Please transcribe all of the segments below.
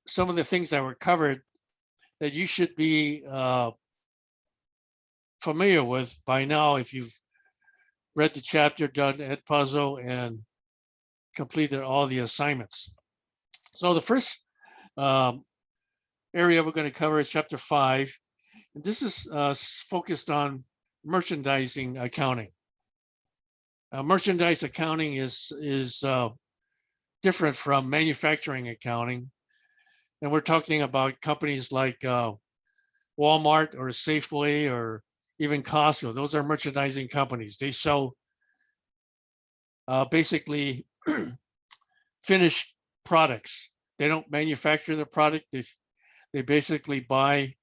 some of the things that were covered that you should be familiar with by now if you've read the chapter, done Edpuzzle, and completed all the assignments. So the first area we're going to cover is chapter 5. And this is focused on merchandising accounting. Merchandise accounting is different from manufacturing accounting. And we're talking about companies like Walmart or Safeway or even Costco. Those are merchandising companies. They sell basically finished products. They don't manufacture the product. They basically buy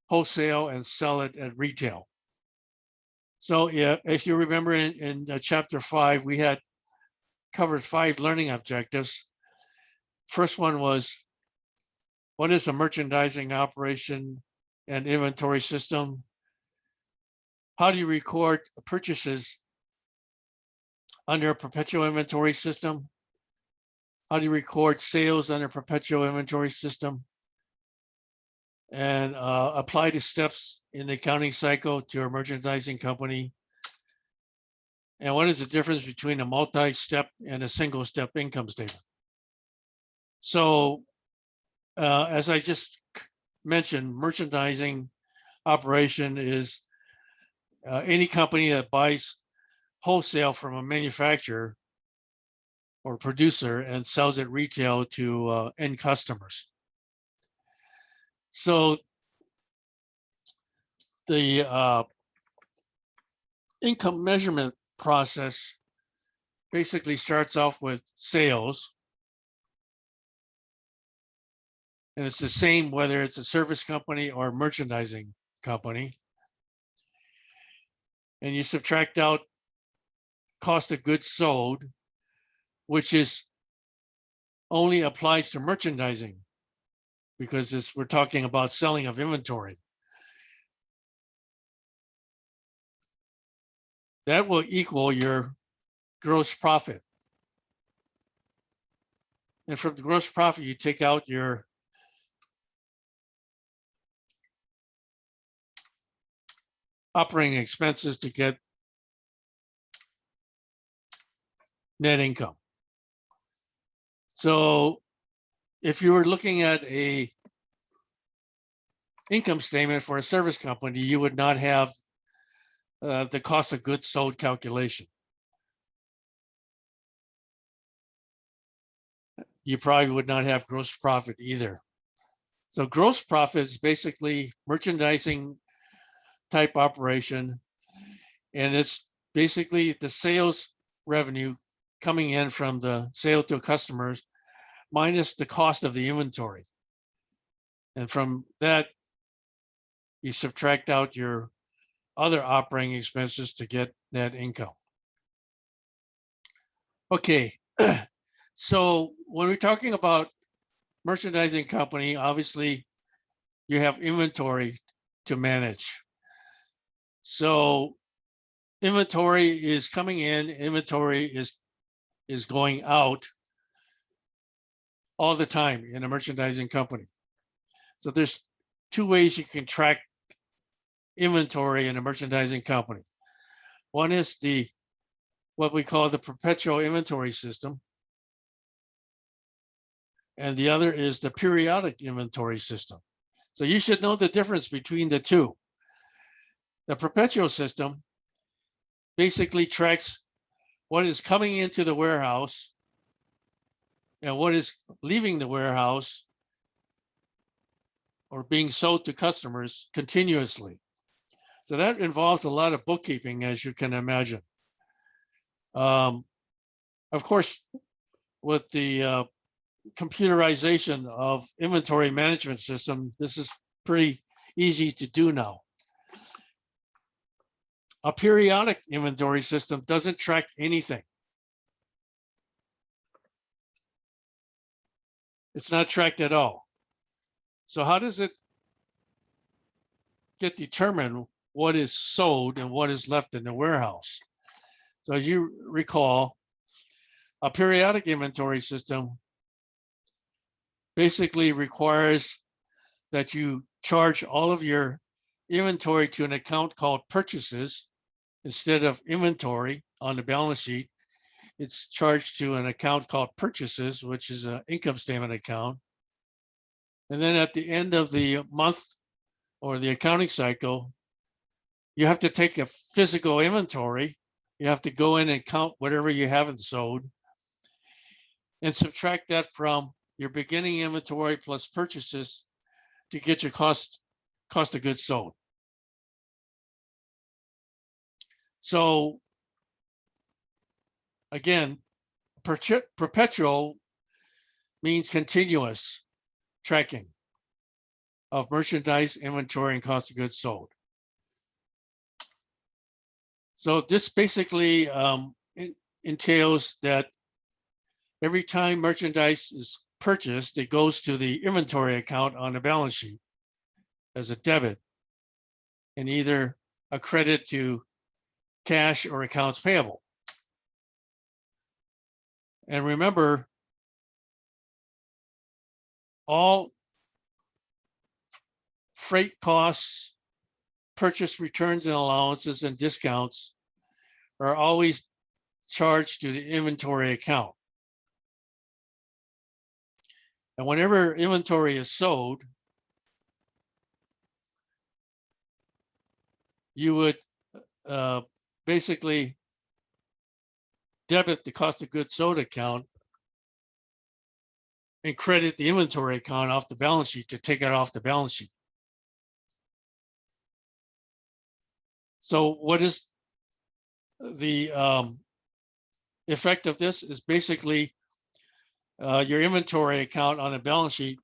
wholesale and sell it at retail. So yeah, if you remember in chapter 5, we had covered 5 learning objectives. First one was, what is a merchandising operation and inventory system? How do you record purchases under a perpetual inventory system? How do you record sales under a perpetual inventory system? And apply the steps in the accounting cycle to a merchandising company. And what is the difference between a multi-step and a single-step income statement? So as I just mentioned, merchandising operation is any company that buys wholesale from a manufacturer or producer and sells it retail to end customers. So the income measurement process basically starts off with sales. And it's the same whether it's a service company or a merchandising company. And you subtract out cost of goods sold, which is only applies to merchandising, because we're talking about selling of inventory. That will equal your gross profit. And from the gross profit, you take out your operating expenses to get net income. So if you were looking at a income statement for a service company, you would not have the cost of goods sold calculation. You probably would not have gross profit either. So gross profit is basically merchandising type operation, and it's basically the sales revenue coming in from the sale to customers minus the cost of the inventory. And from that, you subtract out your other operating expenses to get net income. Okay, so when we're talking about merchandising company, obviously you have inventory to manage. So inventory is coming in, inventory is going out all the time in a merchandising company. So there's 2 ways you can track inventory in a merchandising company. One is what we call the perpetual inventory system. And the other is the periodic inventory system. So you should know the difference between the 2. The perpetual system basically tracks what is coming into the warehouse and what is leaving the warehouse or being sold to customers continuously. So that involves a lot of bookkeeping, as you can imagine. Of course, with the computerization of inventory management system, this is pretty easy to do now. A periodic inventory system doesn't track anything. It's not tracked at all. So how does it get determined what is sold and what is left in the warehouse? So as you recall, a periodic inventory system basically requires that you charge all of your inventory to an account called purchases instead of inventory on the balance sheet. It's charged to an account called purchases, which is an income statement account. And then at the end of the month or the accounting cycle, you have to take a physical inventory. You have to go in and count whatever you haven't sold and subtract that from your beginning inventory plus purchases to get your cost of goods sold. So again, perpetual means continuous tracking of merchandise, inventory, and cost of goods sold. So this basically entails that every time merchandise is purchased, it goes to the inventory account on the balance sheet as a debit and either a credit to cash or accounts payable. And remember, all freight costs, purchase returns and allowances and discounts are always charged to the inventory account. And whenever inventory is sold, you would basically debit the cost of goods sold account and credit the inventory account off the balance sheet to take it off the balance sheet. So what is the effect of this is basically your inventory account on the balance sheet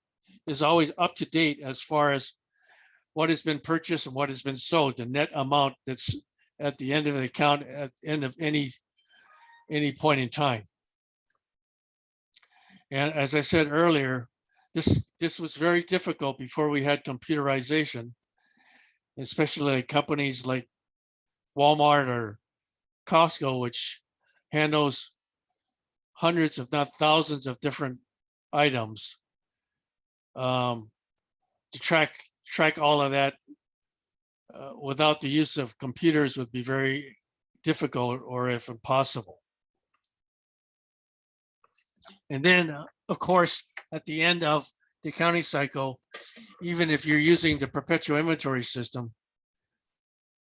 is always up to date as far as what has been purchased and what has been sold, the net amount that's at the end of the account at the end of any point in time. And as I said earlier, this was very difficult before we had computerization, especially companies like Walmart or Costco, which handles hundreds, if not thousands, of different items. To track all of that without the use of computers would be very difficult, or if impossible. And then, of course, at the end of the accounting cycle, even if you're using the perpetual inventory system,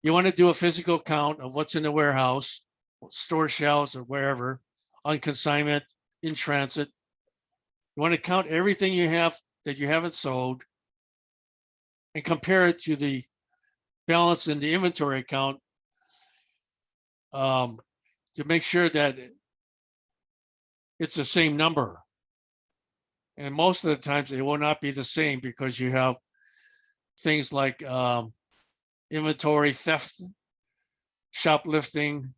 you want to do a physical count of what's in the warehouse, store shelves, or wherever, on consignment, in transit. You want to count everything you have that you haven't sold and compare it to the balance in the inventory account to make sure that it's the same number. And most of the times it will not be the same because you have things like inventory theft, shoplifting,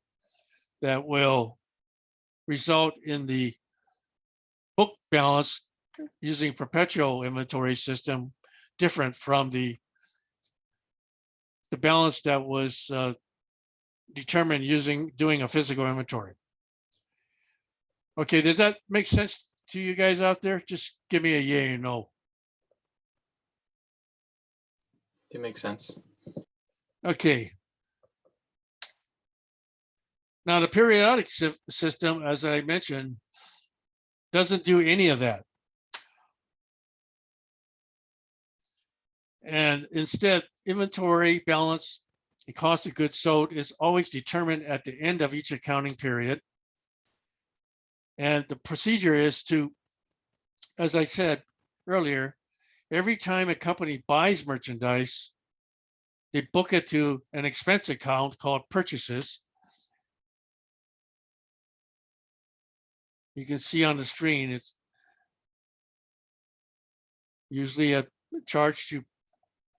that will result in the book balance using perpetual inventory system different from the balance that was determined doing a physical inventory. Okay, does that make sense to you guys out there? Just give me a yay or no. It makes sense. Okay. Now the periodic system, as I mentioned, doesn't do any of that. And instead, inventory balance and cost of goods sold is always determined at the end of each accounting period. And the procedure is to, as I said earlier, every time a company buys merchandise, they book it to an expense account called purchases. You can see on the screen, it's usually a charge to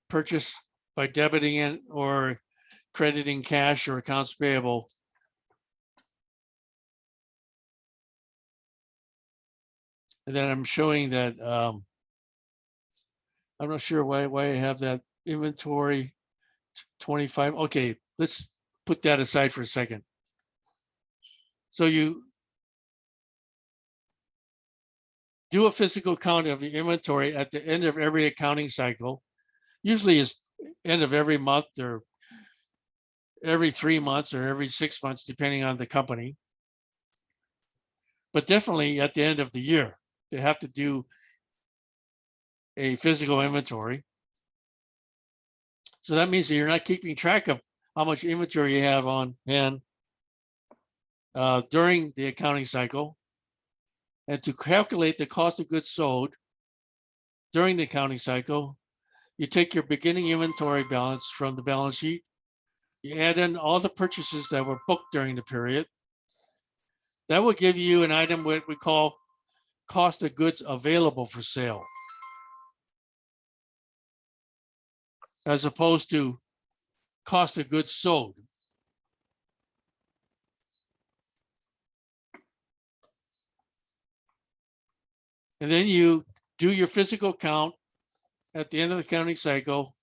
purchase by debiting it or crediting cash or accounts payable. And then I'm showing that I'm not sure why I have that inventory 25. Okay, let's put that aside for a second. So do a physical count of your inventory at the end of every accounting cycle. Usually it's end of every month or every 3 months or every 6 months, depending on the company. But definitely at the end of the year, they have to do a physical inventory. So that means that you're not keeping track of how much inventory you have on hand during the accounting cycle. And to calculate the cost of goods sold during the accounting cycle, you take your beginning inventory balance from the balance sheet, you add in all the purchases that were booked during the period. That will give you an item what we call cost of goods available for sale, as opposed to cost of goods sold. And then you do your physical count at the end of the accounting cycle,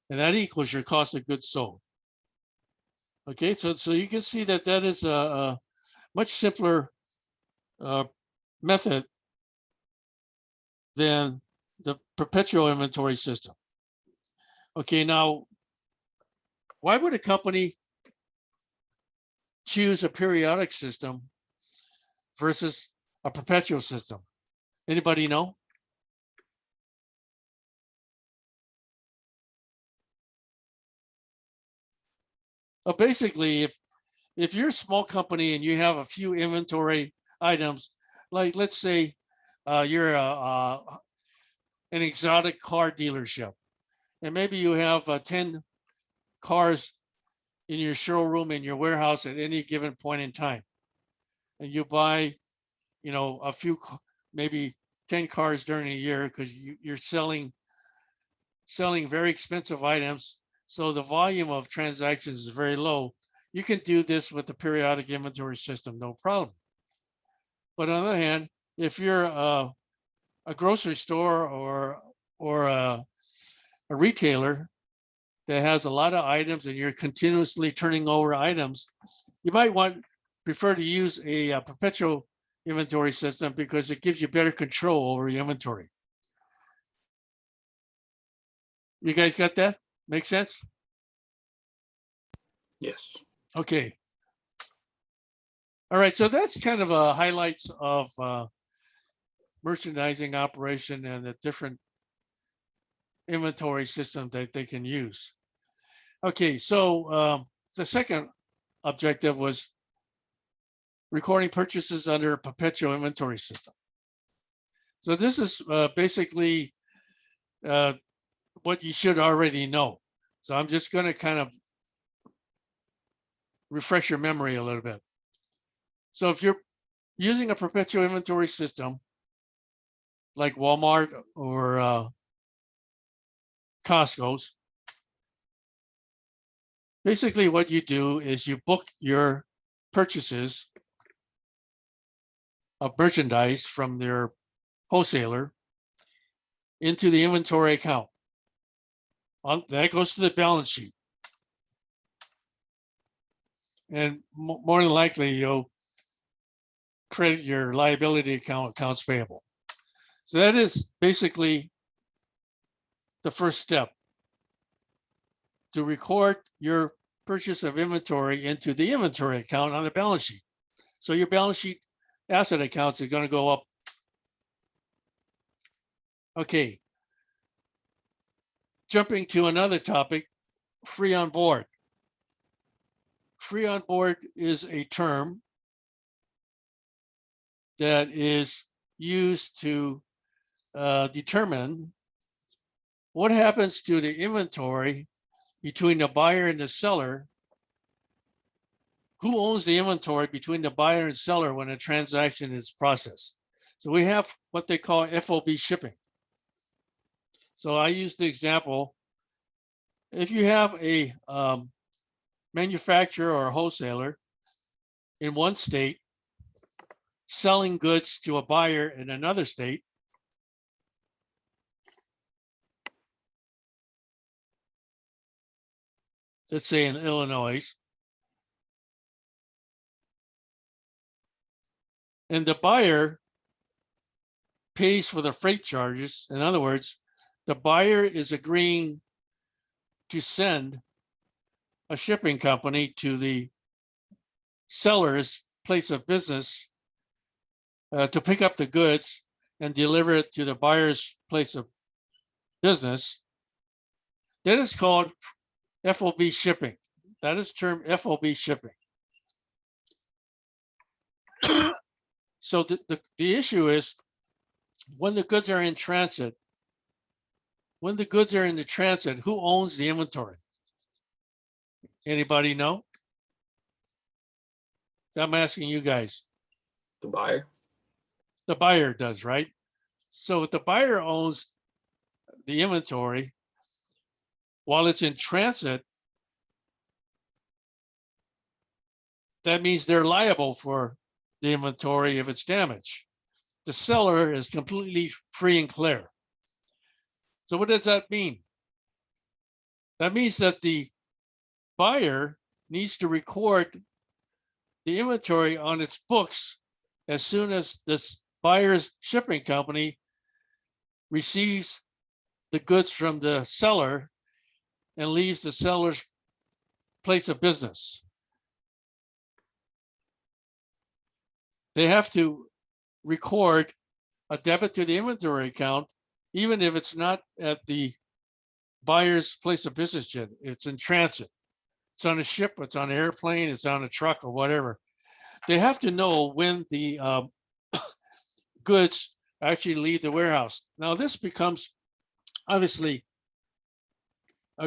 and that equals your cost of goods sold. Okay, so you can see that that is a much simpler method than the perpetual inventory system. Okay, now, why would a company choose a periodic system versus a perpetual system? Anybody know? Well, basically, if you're a small company and you have a few inventory items, like let's say you're an exotic car dealership, and maybe you have 10 cars in your showroom, in your warehouse at any given point in time, and you buy, a few, maybe 10 cars during a year because you're selling very expensive items. So the volume of transactions is very low. You can do this with the periodic inventory system, no problem. But on the other hand, if you're a grocery store or a retailer that has a lot of items and you're continuously turning over items, you might prefer to use a perpetual inventory system because it gives you better control over your inventory. You guys got that? Make sense? Yes. Okay. All right, so that's kind of a highlights of merchandising operation and the different inventory system that they can use. Okay, so the second objective was recording purchases under a perpetual inventory system. So this is basically what you should already know. So I'm just going to kind of refresh your memory a little bit. So if you're using a perpetual inventory system like Walmart or Costco's, basically what you do is you book your purchases of merchandise from their wholesaler into the inventory account. That goes to the balance sheet. And more than likely, you'll credit your liability account, accounts payable. So that is basically the first step, to record your purchase of inventory into the inventory account on the balance sheet. So your balance sheet asset accounts are going to go up. Okay. Jumping to another topic, free on board. Free on board is a term that is used to determine what happens to the inventory between the buyer and the seller. Who owns the inventory between the buyer and seller when a transaction is processed? So we have what they call FOB shipping. So I use the example, if you have a manufacturer or a wholesaler in one state selling goods to a buyer in another state, let's say in Illinois, And the buyer pays for the freight charges. In other words, the buyer is agreeing to send a shipping company to the seller's place of business to pick up the goods and deliver it to the buyer's place of business. That is called FOB shipping. That is termed FOB shipping. So the issue is when the goods are in transit, who owns the inventory? Anybody know? I'm asking you guys. The buyer. The buyer does, right? So if the buyer owns the inventory while it's in transit, that means they're liable for the inventory if it's damaged. The seller is completely free and clear. So what does that mean? That means that the buyer needs to record the inventory on its books as soon as this buyer's shipping company receives the goods from the seller and leaves the seller's place of business. They have to record a debit to the inventory account, even if it's not at the buyer's place of business yet. It's in transit. It's on a ship, it's on an airplane, it's on a truck or whatever. They have to know when the goods actually leave the warehouse. Now this becomes obviously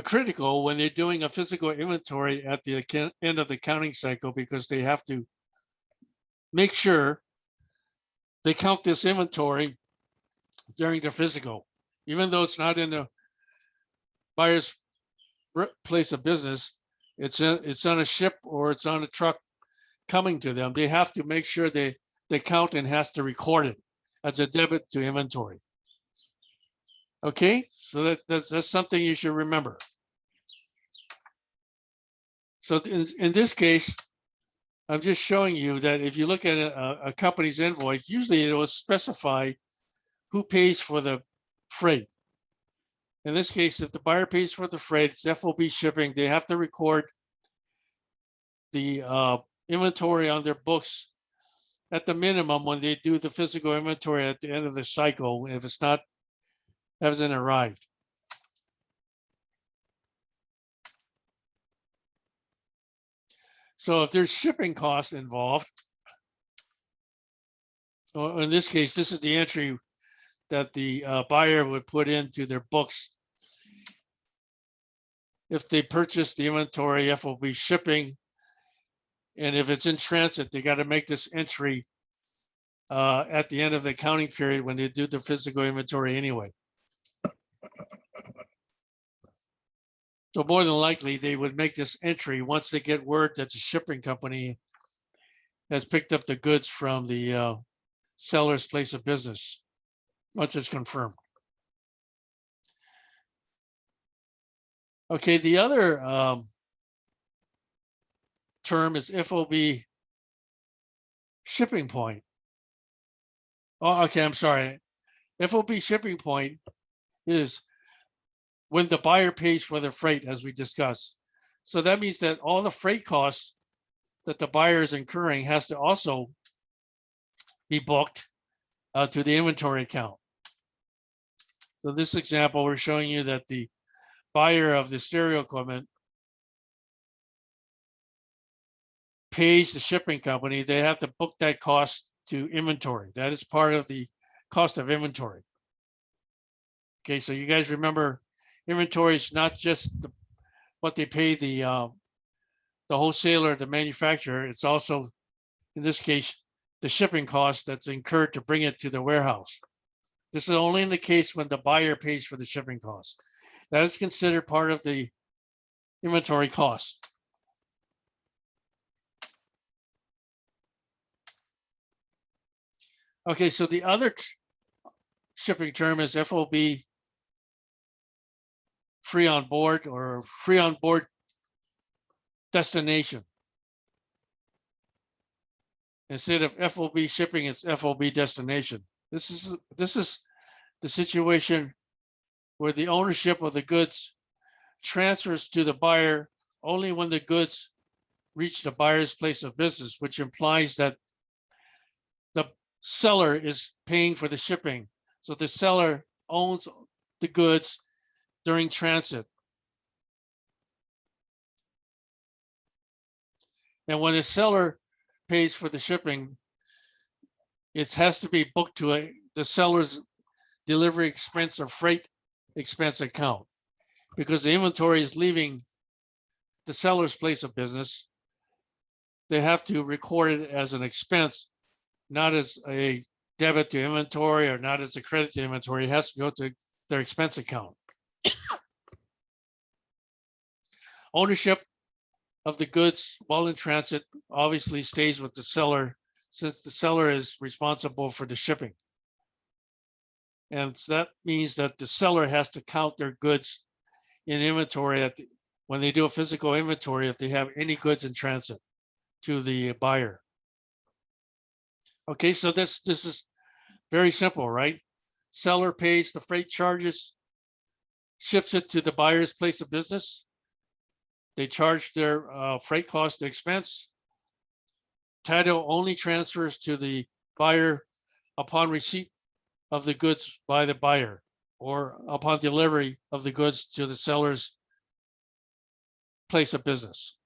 critical when they're doing a physical inventory at the end of the accounting cycle, because they have to make sure they count this inventory during the physical, even though it's not in the buyer's place of business. It's on a ship or it's on a truck coming to them. They have to make sure they count and has to record it as a debit to inventory. Okay, so that's something you should remember. So in this case, I'm just showing you that if you look at a company's invoice, usually it will specify who pays for the freight. In this case, if the buyer pays for the freight, it's FOB shipping. They have to record the inventory on their books at the minimum when they do the physical inventory at the end of the cycle, if it's not, hasn't arrived. So if there's shipping costs involved, or in this case, this is the entry that the buyer would put into their books if they purchase the inventory FOB shipping. And if it's in transit, they got to make this entry at the end of the accounting period when they do the physical inventory anyway. So more than likely, they would make this entry once they get word that the shipping company has picked up the goods from the seller's place of business, once it's confirmed. Okay, the other term is FOB shipping point. Oh, okay, I'm sorry. FOB shipping point is when the buyer pays for the freight, as we discussed. So that means that all the freight costs that the buyer is incurring has to also be booked to the inventory account. So this example, we're showing you that the buyer of the stereo equipment pays the shipping company. They have to book that cost to inventory. That is part of the cost of inventory. Okay, so you guys remember, inventory is not just what they pay the wholesaler, the manufacturer. It's also, in this case, the shipping cost that's incurred to bring it to the warehouse. This is only in the case when the buyer pays for the shipping cost. That is considered part of the inventory cost. Okay, so the other shipping term is FOB free on board or free on board destination. Instead of FOB shipping, it's FOB destination. This is the situation where the ownership of the goods transfers to the buyer only when the goods reach the buyer's place of business, which implies that the seller is paying for the shipping. So the seller owns the goods during transit. And when the seller pays for the shipping, it has to be booked to the seller's delivery expense or freight expense account, because the inventory is leaving the seller's place of business. They have to record it as an expense, not as a debit to inventory or not as a credit to inventory. It has to go to their expense account. Ownership of the goods while in transit obviously stays with the seller, since the seller is responsible for the shipping. And so that means that the seller has to count their goods in inventory when they do a physical inventory, if they have any goods in transit to the buyer. Okay, so this is very simple, right? Seller pays the freight charges, ships it to the buyer's place of business. They charge their freight cost expense. Title only transfers to the buyer upon receipt of the goods by the buyer or upon delivery of the goods to the seller's place of business.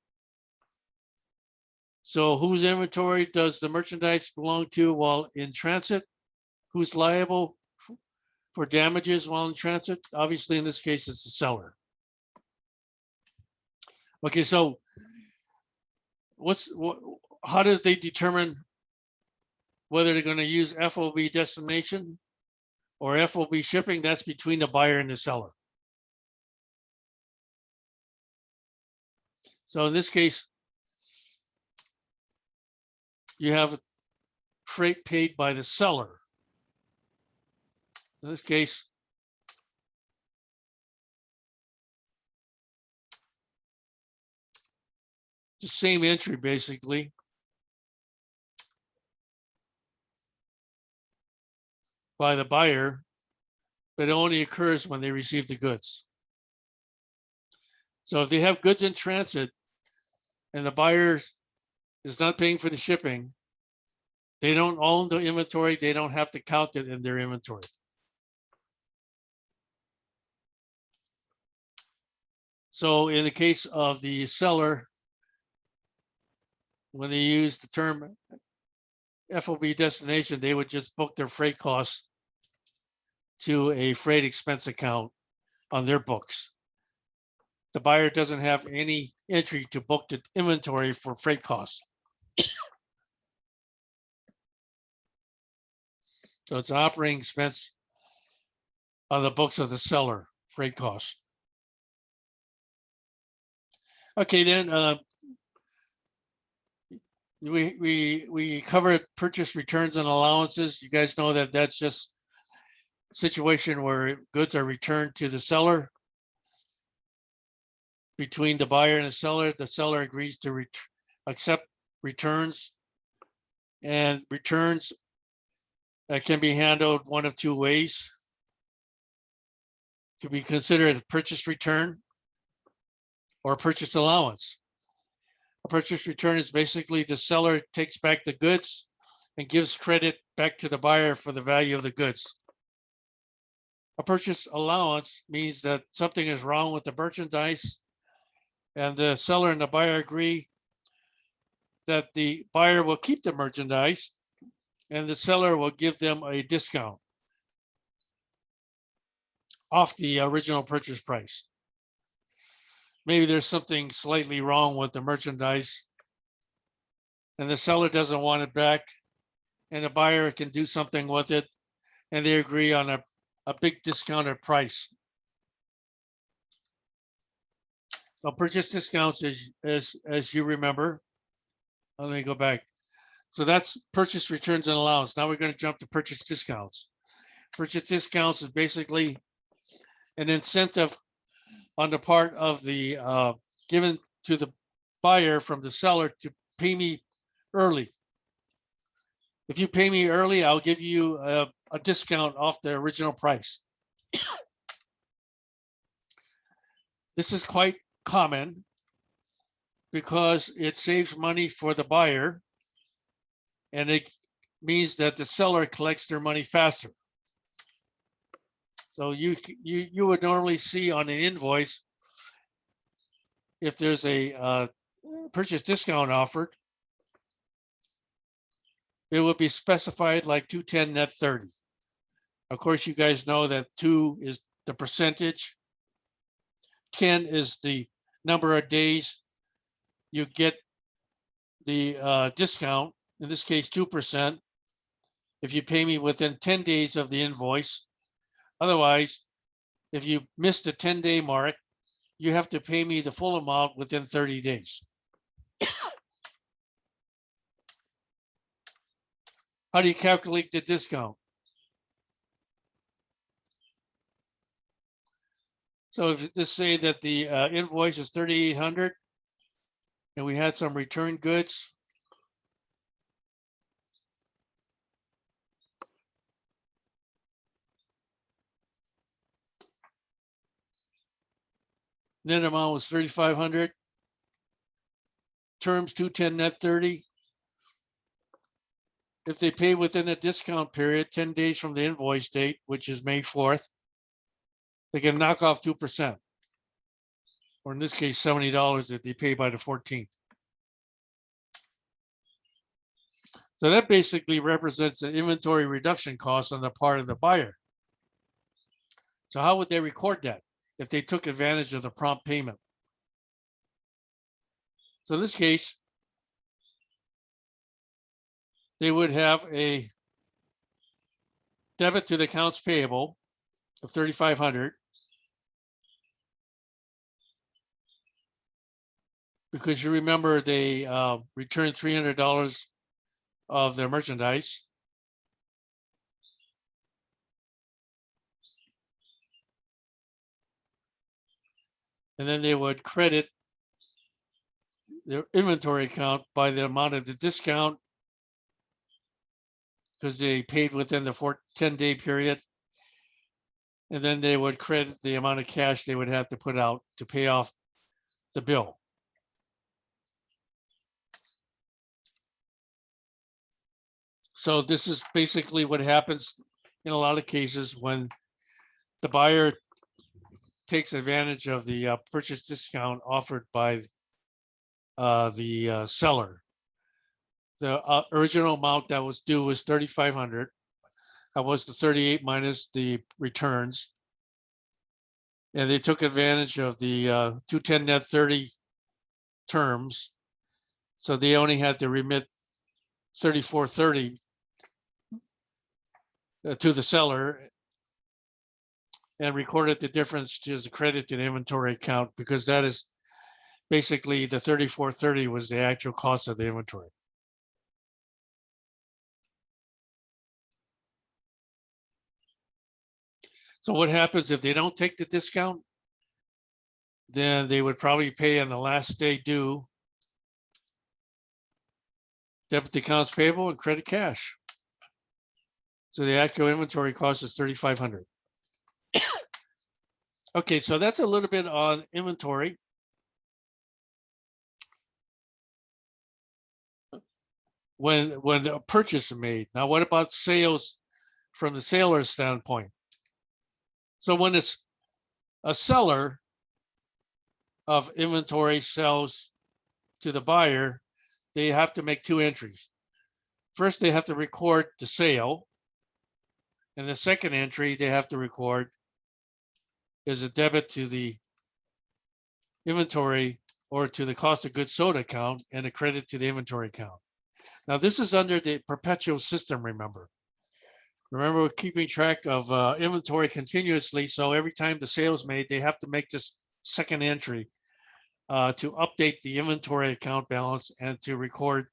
So whose inventory does the merchandise belong to while in transit? Who's liable for damages while in transit? Obviously, in this case, it's the seller. Okay, so how does they determine whether they're going to use FOB destination or FOB shipping? That's between the buyer and the seller. So in this case, you have freight paid by the seller. In this case, the same entry basically. By the buyer, but it only occurs when they receive the goods. So if they have goods in transit and the buyer is not paying for the shipping, they don't own the inventory. They don't have to count it in their inventory. So in the case of the seller, when they use the term FOB destination, they would just book their freight costs to a freight expense account on their books. The buyer doesn't have any entry to book the inventory for freight costs. So it's an operating expense on the books of the seller, freight costs. Okay, then we covered purchase returns and allowances. You guys know that that's just a situation where goods are returned to the seller. Between the buyer and the seller agrees to accept returns, and returns can be handled one of two ways. It can be considered a purchase return or a purchase allowance. A purchase return is basically the seller takes back the goods and gives credit back to the buyer for the value of the goods. A purchase allowance means that something is wrong with the merchandise, and the seller and the buyer agree that the buyer will keep the merchandise and the seller will give them a discount off the original purchase price. Maybe there's something slightly wrong with the merchandise and the seller doesn't want it back, and the buyer can do something with it, and they agree on a big discounted price. So purchase discounts, as you remember, let me go back. So that's purchase returns and allowance. Now we're going to jump to purchase discounts. Purchase discounts is basically an incentive on the part of the given to the buyer from the seller to pay me early. If you pay me early, I'll give you a discount off the original price. This is quite common because it saves money for the buyer, and it means that the seller collects their money faster. So you would normally see on an invoice, if there's a purchase discount offered, it would be specified like 210 net 30. Of course, you guys know that 2 is the percentage, 10 is the number of days you get the discount, in this case 2%, if you pay me within 10 days of the invoice. Otherwise, if you miss the 10-day mark, you have to pay me the full amount within 30 days. How do you calculate the discount? So if let's say that the invoice is 3,800 and we had some return goods. Net amount was 3,500. Terms 210 net 30. If they pay within a discount period, 10 days from the invoice date, which is May 4th, they can knock off 2%. Or in this case, $70 that they pay by the 14th. So that basically represents an inventory reduction cost on the part of the buyer. So how would they record that if they took advantage of the prompt payment? So in this case, they would have a debit to the accounts payable of 3,500 because you remember they returned $300 of their merchandise. And then they would credit their inventory account by the amount of the discount because they paid within the 10-day period. And then they would credit the amount of cash they would have to put out to pay off the bill. So this is basically what happens in a lot of cases when the buyer takes advantage of the purchase discount offered by the seller. The original amount that was due was 3,500. That was the 38 minus the returns. And they took advantage of the 210 net 30 terms. So they only had to remit 3,430 to the seller and recorded the difference as a credit to the inventory account because that is basically the 3,430 was the actual cost of the inventory. So what happens if they don't take the discount? Then they would probably pay on the last day due, debit the accounts payable and credit cash. So the actual inventory cost is 3,500. Okay, so that's a little bit on inventory. When the purchase is made. Now, what about sales from the seller's standpoint? So when it's a seller of inventory sells to the buyer, they have to make 2 entries. First, they have to record the sale. And the second entry they have to record is a debit to the inventory or to the cost of goods sold account and a credit to the inventory account. Now, this is under the perpetual system, remember. Remember, we're keeping track of inventory continuously. So every time the sale is made, they have to make this second entry to update the inventory account balance and to record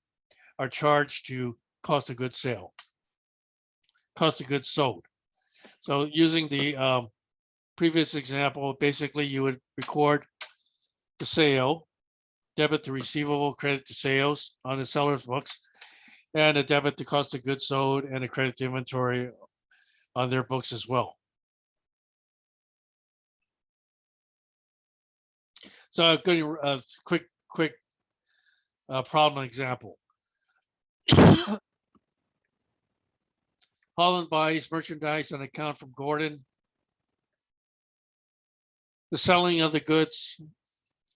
our charge to cost of goods sold. So using the previous example, basically you would record the sale, debit the receivable, credit to sales on the seller's books. and a debit the cost of goods sold and a credit to inventory on their books as well. So I'll give you a quick problem example. Holland buys merchandise on account from Gordon. The selling of the goods,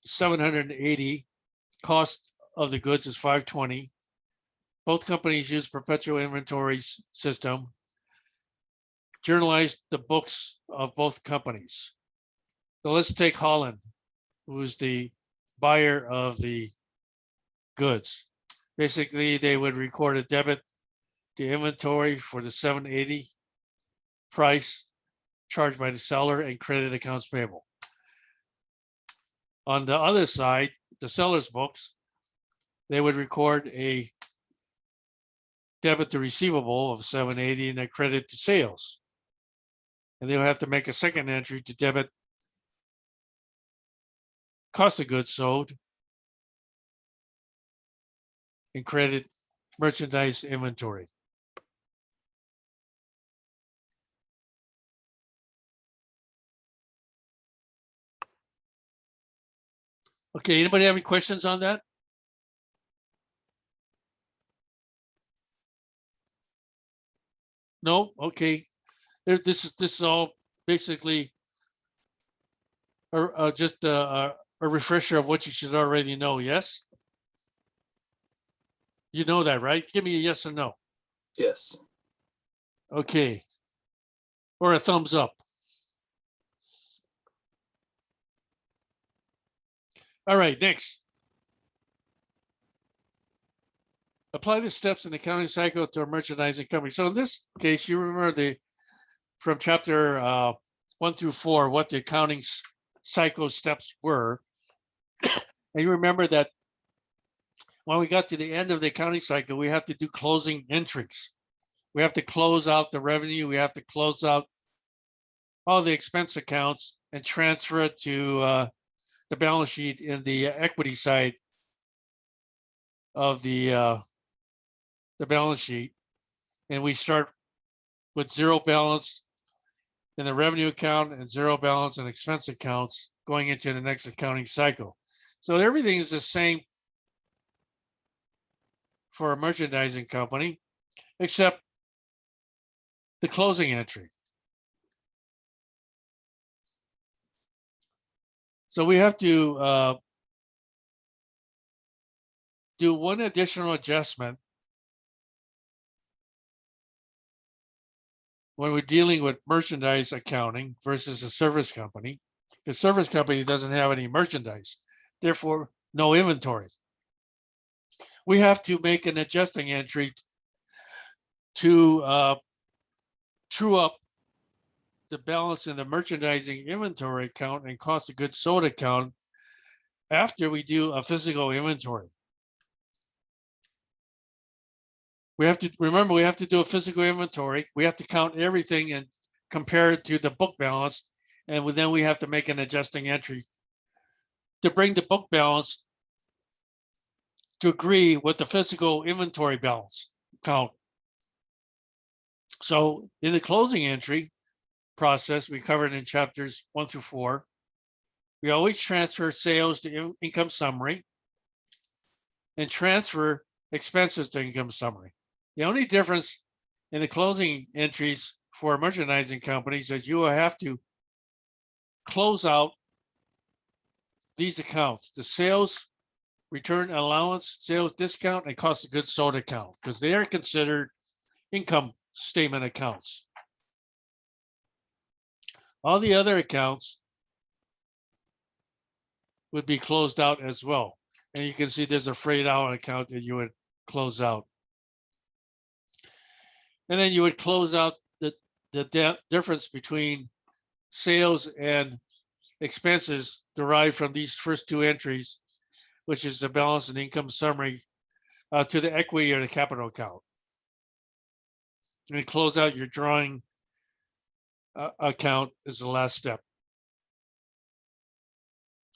780. Cost of the goods is 520. Both companies use perpetual inventories system. Journalize the books of both companies. So let's take Holland, who's the buyer of the goods. Basically, they would record a debit to inventory for the 780 price charged by the seller and credit accounts payable. On the other side, the seller's books, they would record a debit to receivable of 780 and a credit to sales. And they'll have to make a second entry to debit cost of goods sold and credit merchandise inventory. Okay, anybody have any questions on that? No? Okay. This is all basically just a refresher of what you should already know, yes? You know that, right? Give me a yes or no. Yes. Okay. Or a thumbs up. All right, next. Apply the steps in the accounting cycle to a merchandising company. So in this case, you remember from chapter 1 through 4, what the accounting cycle steps were. And you remember that when we got to the end of the accounting cycle, we have to do closing entries. We have to close out the revenue. We have to close out all the expense accounts and transfer it to the balance sheet in the equity side of the balance sheet. And we start with zero balance in the revenue account and zero balance in expense accounts going into the next accounting cycle. So everything is the same for a merchandising company, except the closing entry. So we have to do one additional adjustment when we're dealing with merchandise accounting versus a service company. The service company doesn't have any merchandise, therefore no inventory. We have to make an adjusting entry to true up the balance in the merchandising inventory account and cost of goods sold account after we do a physical inventory. We have to remember, we have to do a physical inventory. We have to count everything and compare it to the book balance. And then we have to make an adjusting entry to bring the book balance to agree with the physical inventory balance count. So in the closing entry process, we covered in chapters 1 through 4, we always transfer sales to income summary and transfer expenses to income summary. The only difference in the closing entries for merchandising companies is you will have to close out these accounts, the sales return allowance, sales discount, and cost of goods sold account, because they are considered income statement accounts. All the other accounts would be closed out as well. And you can see there's a freight out account that you would close out. And then you would close out the difference between sales and expenses derived from these first two entries, which is the balance and income summary, to the equity or the capital account. And close out your drawing account is the last step.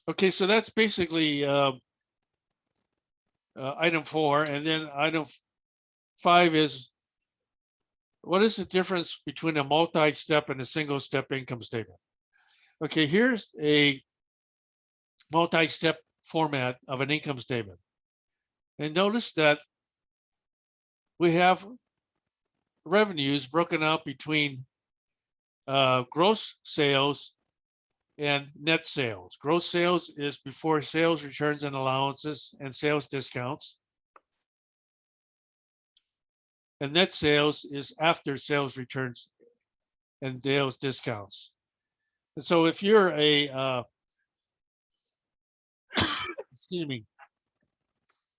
Okay, so that's basically item 4, and then item 5 is, what is the difference between a multi-step and a single-step income statement? Okay, here's a multi-step format of an income statement. And notice that we have revenues broken out between gross sales and net sales. Gross sales is before sales returns and allowances and sales discounts. And net sales is after sales returns and sales discounts. And so if you're a, excuse me,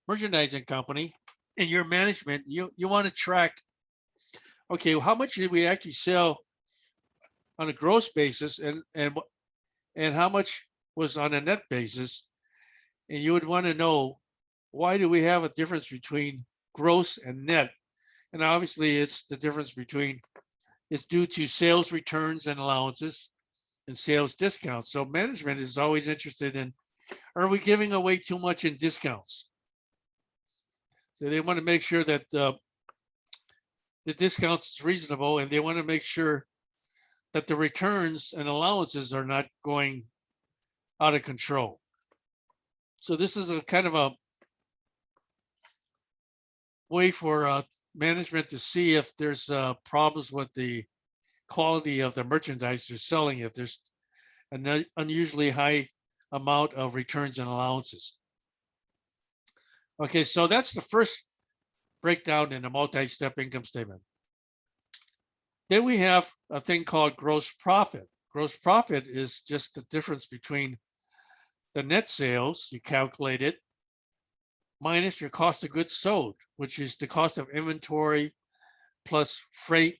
merchandising company and your management, you want to track, okay, well, how much did we actually sell on a gross basis and how much was on a net basis? And you would want to know, why do we have a difference between gross and net? And obviously it's the difference between, it's due to sales returns and allowances and sales discounts. So management is always interested in, are we giving away too much in discounts? So they want to make sure that the discounts is reasonable, and they want to make sure that the returns and allowances are not going out of control. So this is a kind of a way for management to see if there's problems with the quality of the merchandise they're selling, if there's an unusually high amount of returns and allowances. Okay, so that's the first breakdown in a multi-step income statement. Then we have a thing called gross profit. Gross profit is just the difference between the net sales, you calculate it, minus your cost of goods sold, which is the cost of inventory plus freight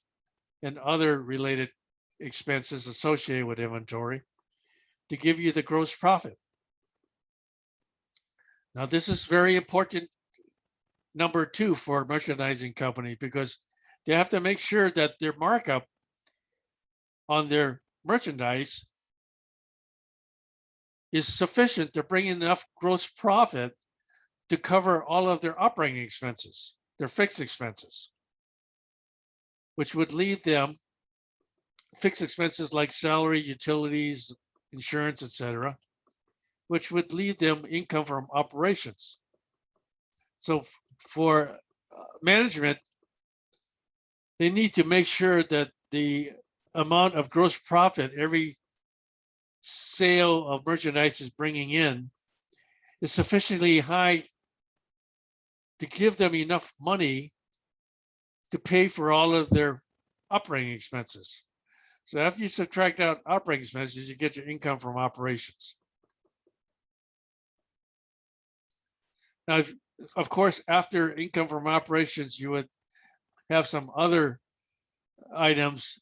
and other related expenses associated with inventory, to give you the gross profit. Now, this is very important, number 2 for a merchandising company, because they have to make sure that their markup on their merchandise is sufficient to bring in enough gross profit to cover all of their operating expenses, their fixed expenses, which would leave them fixed expenses like salary, utilities, insurance, etc., which would leave them income from operations. So for management, they need to make sure that the amount of gross profit every sale of merchandise is bringing in is sufficiently high to give them enough money to pay for all of their operating expenses. So after you subtract out operating expenses, you get your income from operations. Now, of course, after income from operations, you would have some other items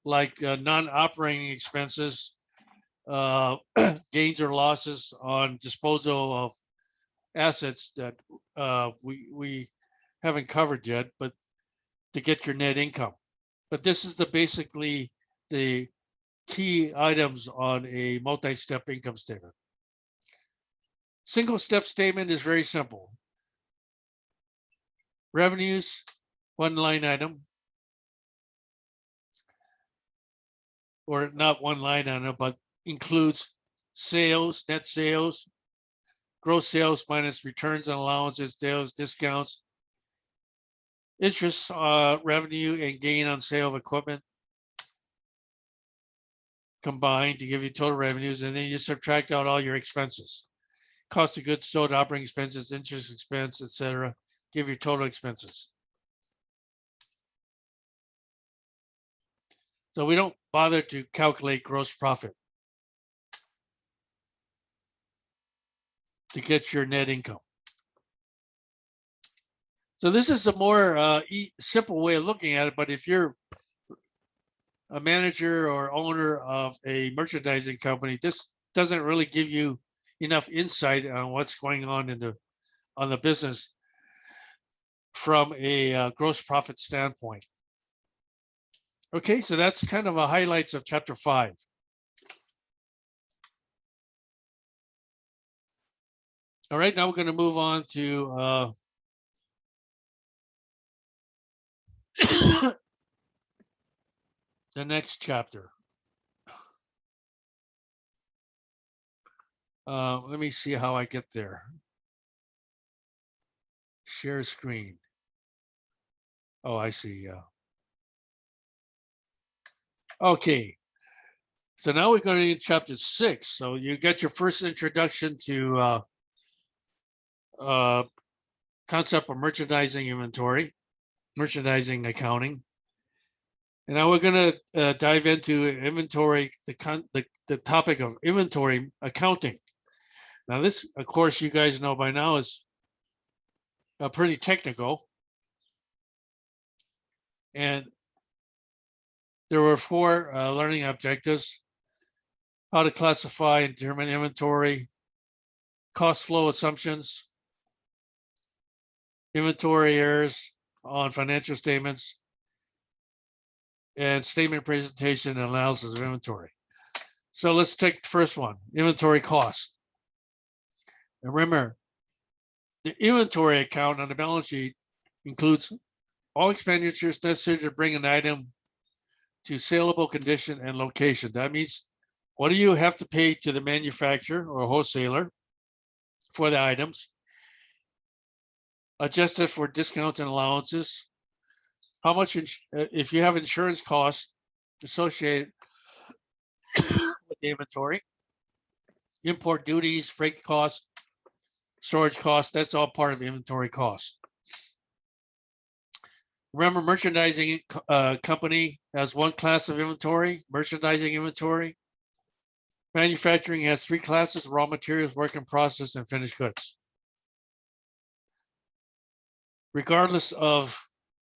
like non-operating expenses, gains or losses on disposal of assets that we haven't covered yet, but to get your net income. But this is basically the key items on a multi-step income statement. Single step statement is very simple. Revenues, one line item, or not one line item, but includes sales, net sales, gross sales minus returns and allowances, sales, discounts, interest, revenue, and gain on sale of equipment combined to give you total revenues, and then you subtract out all your expenses. Cost of goods sold, operating expenses, interest expense, etc. Give your total expenses. So we don't bother to calculate gross profit to get your net income. So this is a more simple way of looking at it, but if you're a manager or owner of a merchandising company, this doesn't really give you enough insight on what's going on in the business from a gross profit standpoint. Okay, so that's kind of a highlights of chapter 5. All right, now we're going to move on to The next chapter. Let me see how I get there. Share screen. Oh, I see. Yeah. Okay. So now we're going to chapter 6. So you get your first introduction to concept of merchandising inventory, merchandising accounting. And now we're going to dive into inventory, the topic of inventory accounting. Now this, of course, you guys know by now is pretty technical. And there were 4 learning objectives: how to classify and determine inventory, cost flow assumptions, inventory errors on financial statements, and statement presentation and analysis of inventory. So let's take the first one, inventory cost. And remember, the inventory account on the balance sheet includes all expenditures necessary to bring an item to saleable condition and location. That means, what do you have to pay to the manufacturer or wholesaler for the items? Adjusted for discounts and allowances. How much, if you have insurance costs associated with the inventory, import duties, freight costs, storage costs, that's all part of the inventory cost. Remember, merchandising company has 1 class of inventory, merchandising inventory. Manufacturing has 3 classes: raw materials, work in process, and finished goods. Regardless of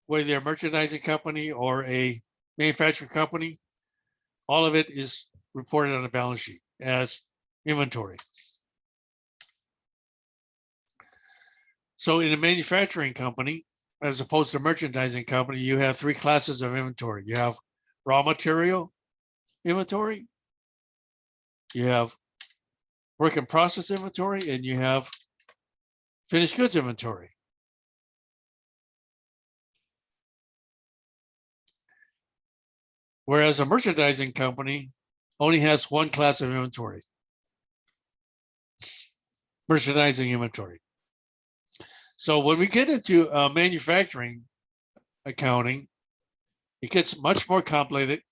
whether you're a merchandising company or a manufacturing company, all of it is reported on the balance sheet as inventory. So in a manufacturing company, as opposed to a merchandising company, you have 3 classes of inventory. You have raw material inventory, you have work in process inventory, and you have finished goods inventory. Whereas a merchandising company only has 1 class of inventory, merchandising inventory. So when we get into manufacturing accounting, it gets much more complicated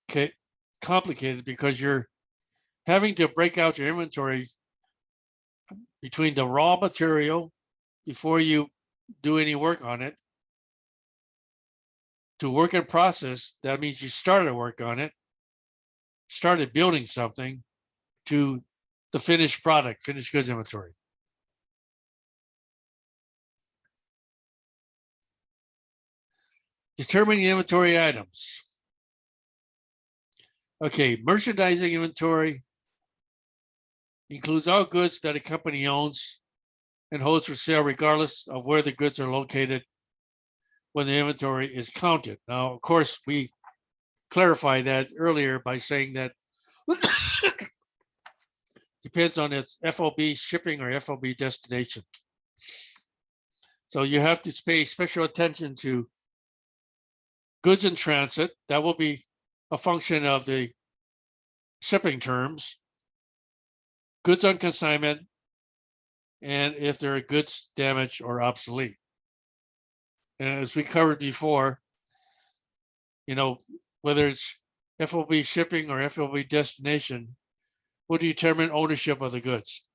because you're having to break out your inventory between the raw material before you do any work on it, to work in process. That means you started work on it, started building something, to the finished product, finished goods inventory. Determining inventory items. Okay, merchandising inventory includes all goods that a company owns and holds for sale, regardless of where the goods are located when the inventory is counted. Now, of course, we clarified that earlier by saying that depends on its FOB shipping or FOB destination. So you have to pay special attention to goods in transit. That will be a function of the shipping terms, goods on consignment, and if there are goods damaged or obsolete. And as we covered before, you know, whether it's FOB shipping or FOB destination will determine ownership of the goods.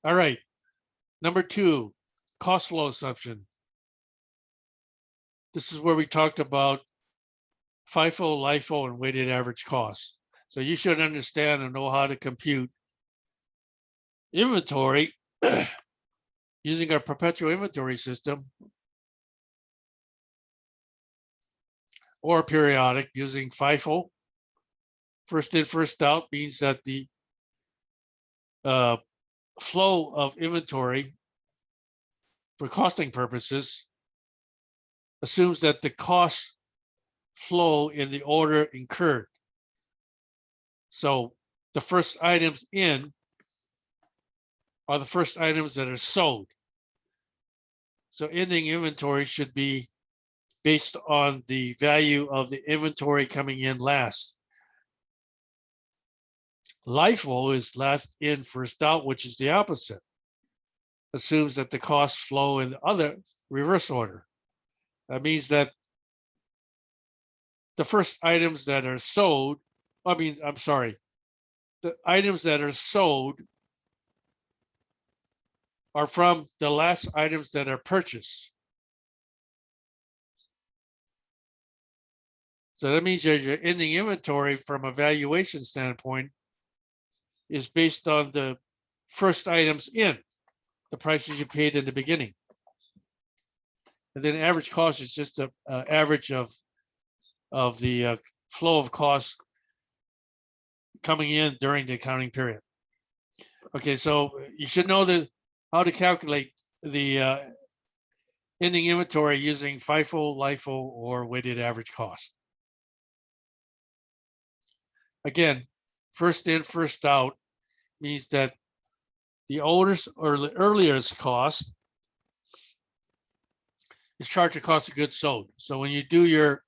All right, number 2, cost flow assumption. This is where we talked about FIFO, LIFO, and weighted average cost. So you should understand and know how to compute inventory using our perpetual inventory system, or periodic using FIFO. First in, first out means that the flow of inventory for costing purposes assumes that the costs flow in the order incurred. So the first items in are the first items that are sold. So ending inventory should be based on the value of the inventory coming in last. LIFO is last in, first out, which is the opposite. Assumes that the costs flow in other reverse order. That means that the first items that are sold, the items that are sold are from the last items that are purchased. So that means that your ending inventory from a valuation standpoint is based on the first items in, the prices you paid in the beginning. And then average cost is just a average of the flow of costs coming in during the accounting period. Okay, so you should know how to calculate the ending inventory using FIFO, LIFO, or weighted average cost. Again, first in, first out means that the oldest or the earliest cost is charged to cost of goods sold. So when you do your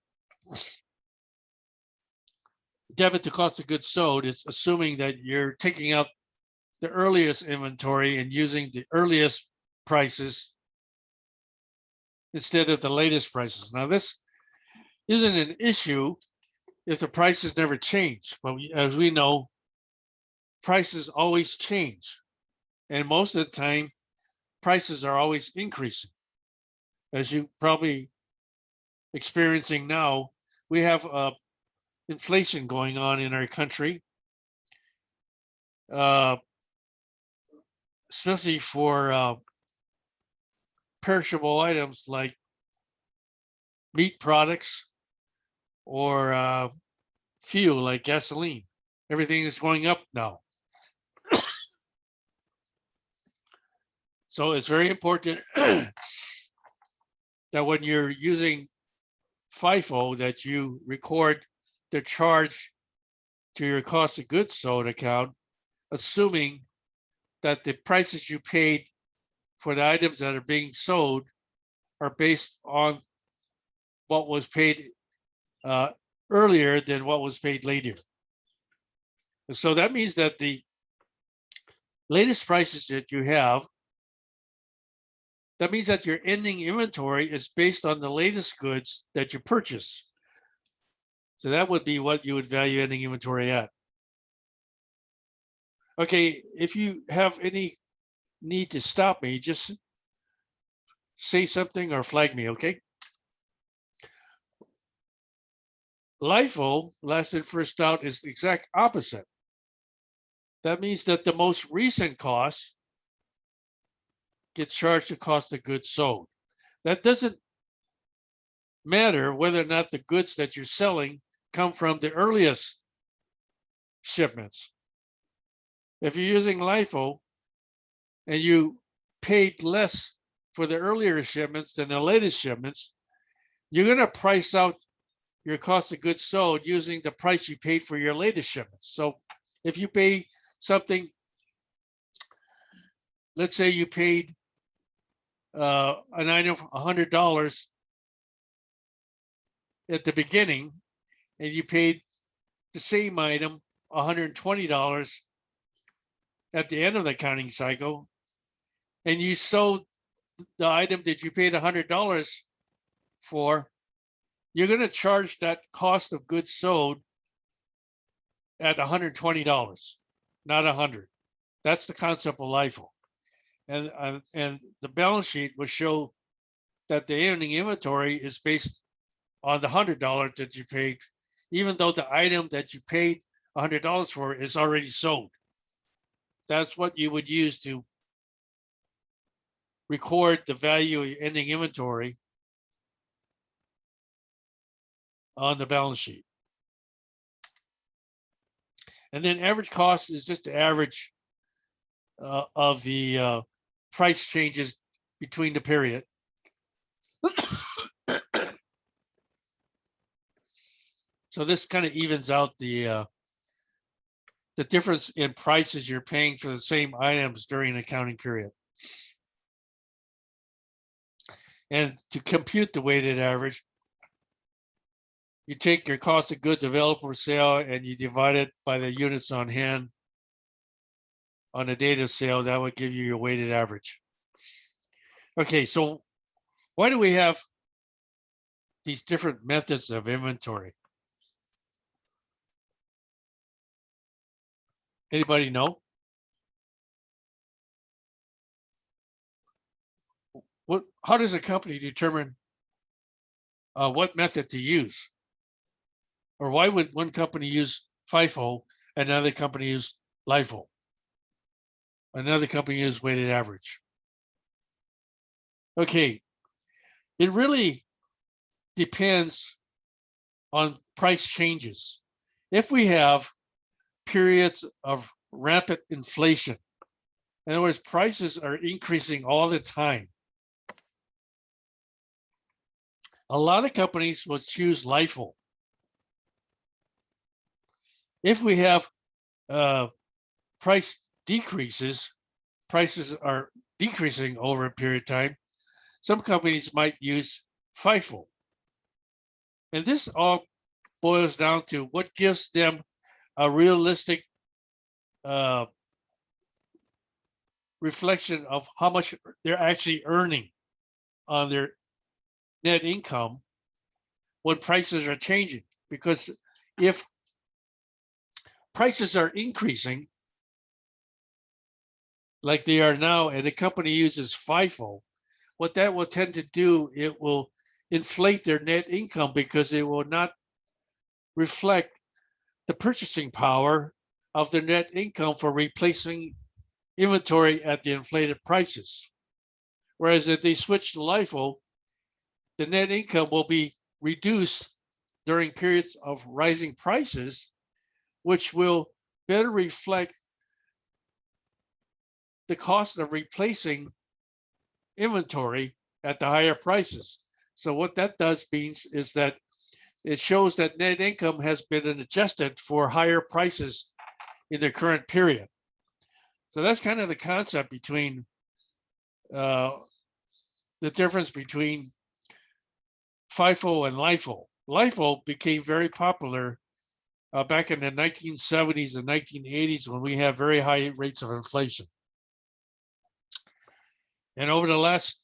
debit to cost of goods sold, it's assuming that you're taking out the earliest inventory and using the earliest prices instead of the latest prices. Now, this isn't an issue if the prices never change. But as we know, prices always change. And most of the time, prices are always increasing. As you probably experiencing now, we have inflation going on in our country, especially for perishable items like meat products or fuel like gasoline. Everything is going up now. So it's very important that when you're using FIFO, that you record the charge to your cost of goods sold account, assuming that the prices you paid for the items that are being sold are based on what was paid earlier than what was paid later. And so that means that the latest prices that you have, that means that your ending inventory is based on the latest goods that you purchase. So that would be what you would value ending inventory at. Okay, if you have any need to stop me, just say something or flag me, okay? LIFO, last in, first out, is the exact opposite. That means that the most recent cost gets charged the cost of goods sold. That doesn't matter whether or not the goods that you're selling come from the earliest shipments. If you're using LIFO and you paid less for the earlier shipments than the latest shipments, you're going to price out your cost of goods sold using the price you paid for your latest shipments. So if you pay something, let's say you paid an item $100 at the beginning, and you paid the same item $120 at the end of the accounting cycle, and you sold the item that you paid $100 for, you're going to charge that cost of goods sold at $120, not $100. That's the concept of LIFO. And the balance sheet will show that the ending inventory is based on the $100 that you paid, even though the item that you paid $100 for is already sold. That's what you would use to record the value of your ending inventory on the balance sheet. And then average cost is just the average of the price changes between the period. So this kind of evens out the difference in prices you're paying for the same items during an accounting period. And to compute the weighted average, you take your cost of goods available for sale and you divide it by the units on hand on the date of sale. That would give you your weighted average. Okay, so why do we have these different methods of inventory? Anybody know? How does a company determine what method to use? Or why would one company use FIFO and another company use LIFO? Another company use weighted average? Okay, it really depends on price changes. If we have periods of rapid inflation, in other words, prices are increasing all the time, a lot of companies will choose LIFO. If we have price decreases, prices are decreasing over a period of time, some companies might use FIFO. And this all boils down to what gives them a realistic reflection of how much they're actually earning on their net income when prices are changing. Because if prices are increasing like they are now and the company uses FIFO, what that will tend to do, it will inflate their net income because it will not reflect the purchasing power of their net income for replacing inventory at the inflated prices. Whereas if they switch to LIFO, the net income will be reduced during periods of rising prices, which will better reflect the cost of replacing inventory at the higher prices. So what that does means is that it shows that net income has been adjusted for higher prices in the current period. So that's kind of the concept between the difference between FIFO and LIFO. LIFO became very popular back in the 1970s and 1980s when we had very high rates of inflation. And over the last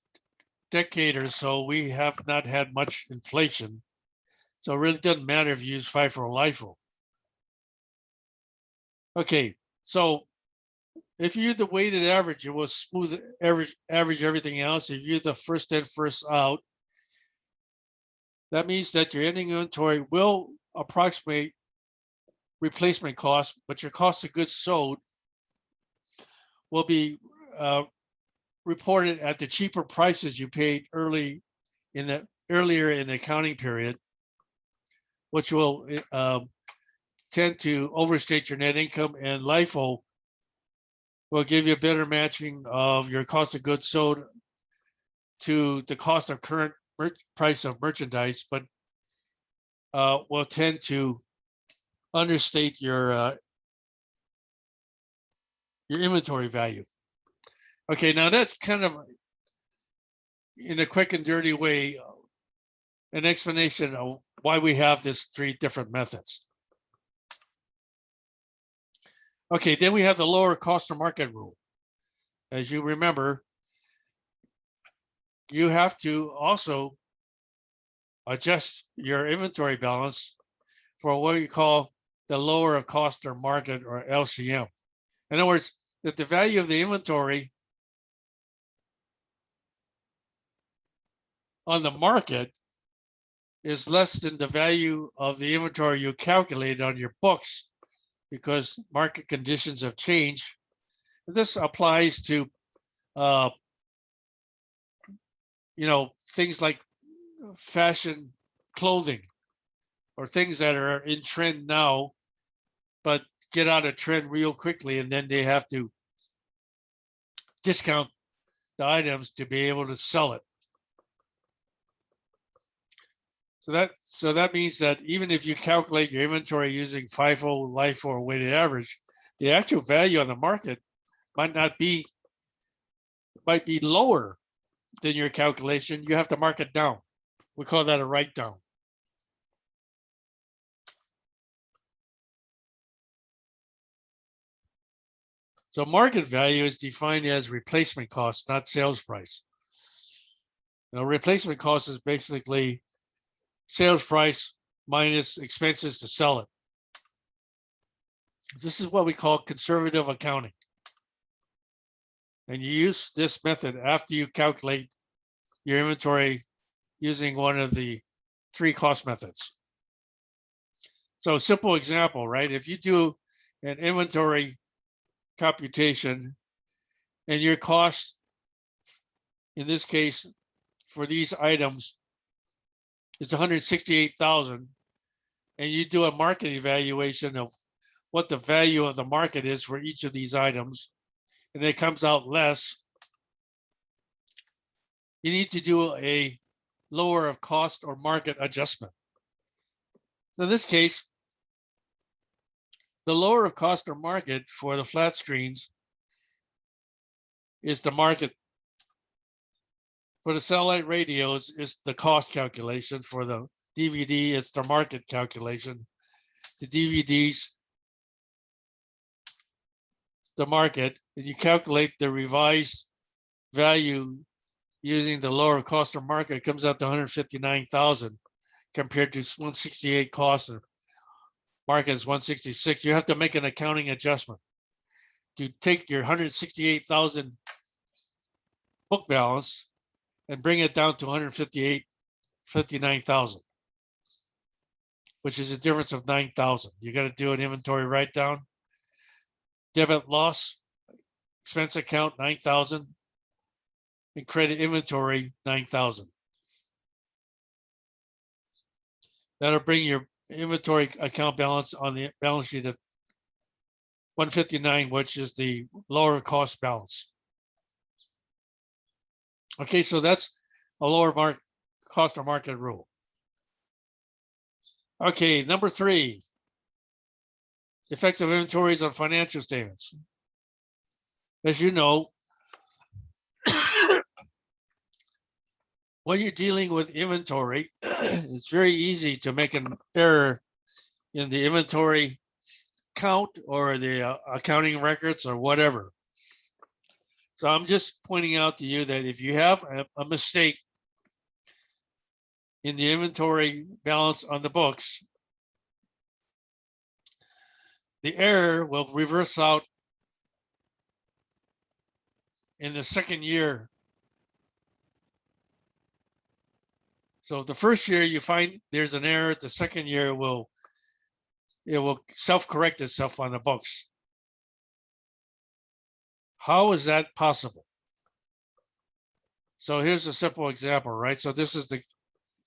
decade or so, we have not had much inflation. So it really doesn't matter if you use FIFO or LIFO. Okay, so if you use the weighted average, it will smooth average everything else. If you use the first in, first out, that means that your ending inventory will approximate replacement cost, but your cost of goods sold will be reported at the cheaper prices you paid earlier in the accounting period, which will tend to overstate your net income, and LIFO will give you a better matching of your cost of goods sold to the cost of current price of merchandise, but will tend to understate your inventory value. Okay, now that's kind of, in a quick and dirty way, an explanation of why we have these three different methods. Okay, then we have the lower cost of market rule. As you remember, you have to also adjust your inventory balance for what we call the lower of cost or market, or LCM. In other words, that the value of the inventory on the market is less than the value of the inventory you calculate on your books, because market conditions have changed. This applies to things like fashion clothing, or things that are in trend now but get out of trend real quickly, and then they have to discount the items to be able to sell it. So that means that even if you calculate your inventory using FIFO, LIFO, or weighted average, the actual value on the market might be lower than your calculation, you have to mark it down. We call that a write down. So market value is defined as replacement cost, not sales price. Now, replacement cost is basically sales price minus expenses to sell it. This is what we call conservative accounting. And you use this method after you calculate your inventory using one of the 3 cost methods. So simple example, right? If you do an inventory computation and your cost, in this case, for these items is 168,000, and you do a market evaluation of what the value of the market is for each of these items, and it comes out less, you need to do a lower of cost or market adjustment. So in this case, the lower of cost or market for the flat screens is the market. For the satellite radios is the cost calculation. For the DVD, it's the market calculation. The DVDs, the market, and you calculate the revised value using the lower cost or market. It comes out to 159,000 compared to 168 cost, and market is 166. You have to make an accounting adjustment to take your 168,000 book balance and bring it down to 59,000, which is a difference of 9,000. You got to do an inventory write down, debit loss, expense account 9,000, and credit inventory 9,000. That'll bring your inventory account balance on the balance sheet of 159, which is the lower cost balance. Okay, so that's a lower cost or market rule. Okay, number 3, effects of inventories on financial statements. As you know, when you're dealing with inventory, it's very easy to make an error in the inventory count or the accounting records or whatever. So I'm just pointing out to you that if you have a mistake in the inventory balance on the books, the error will reverse out in the second year. So the first year you find there's an error, the second year it will self-correct itself on the books. How is that possible? So here's a simple example, right? So this is the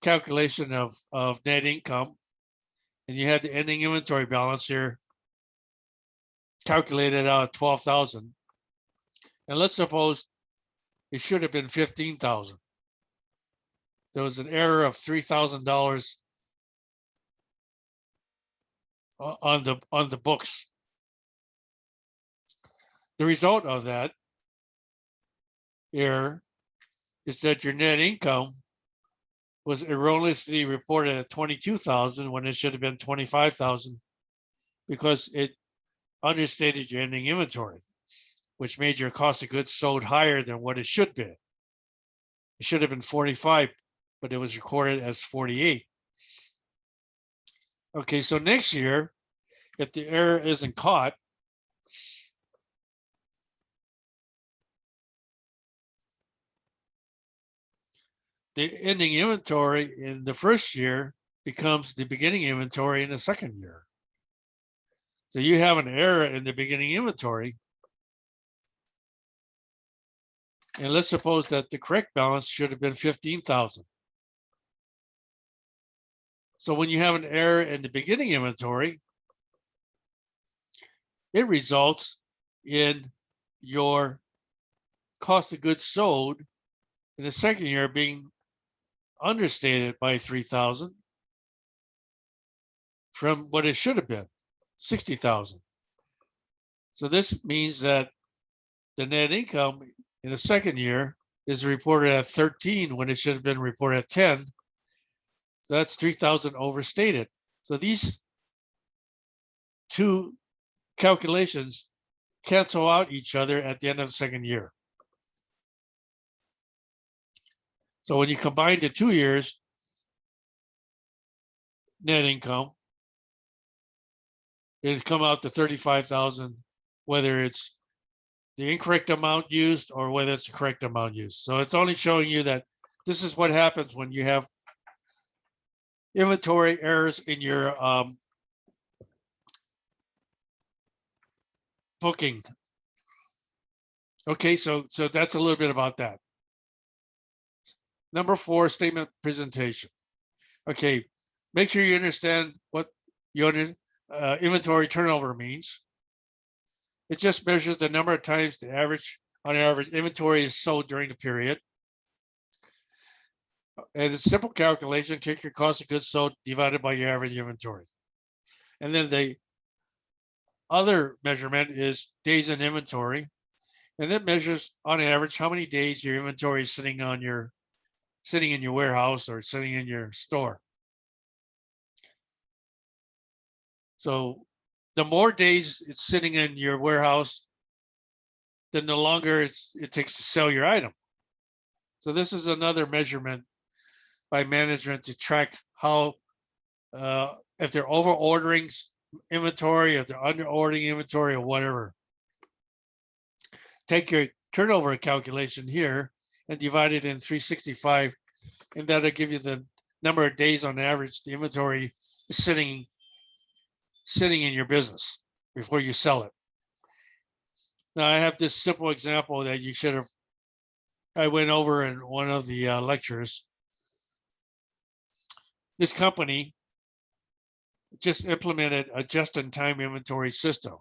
calculation of net income, and you had the ending inventory balance here calculated out of 12,000. And let's suppose it should have been 15,000. There was an error of $3,000 on the books. The result of that error is that your net income was erroneously reported at 22,000 when it should have been 25,000 because it understated your ending inventory, which made your cost of goods sold higher than what it should be. It should have been 45, but it was recorded as 48. Okay, so next year, if the error isn't caught, the ending inventory in the first year becomes the beginning inventory in the second year. So you have an error in the beginning inventory. And let's suppose that the correct balance should have been 15,000. So when you have an error in the beginning inventory, it results in your cost of goods sold in the second year being understated by 3,000 from what it should have been, 60,000. So this means that the net income in the second year is reported at 13 when it should have been reported at 10. That's 3,000 overstated. So these two calculations cancel out each other at the end of the second year. So when you combine the 2 years net income, it's come out to 35,000, whether it's the incorrect amount used or whether it's the correct amount used. So it's only showing you that this is what happens when you have inventory errors in your booking. Okay, so that's a little bit about that. Number 4, statement presentation. Okay, make sure you understand what your inventory turnover means. It just measures the number of times the average, on average, inventory is sold during the period. And it's a simple calculation. Take your cost of goods sold divided by your average inventory. And then the other measurement is days in inventory. And it measures on average how many days your inventory is sitting in your warehouse or sitting in your store. So the more days it's sitting in your warehouse, then the longer it takes to sell your item. So this is another measurement by management to track how, if they're over ordering inventory, if they're under ordering inventory or whatever. Take your turnover calculation here and divide it in 365, and that'll give you the number of days on average the inventory is sitting in your business before you sell it. Now I have this simple example that you should have, I went over in one of the lectures. This company just implemented a just-in-time inventory system.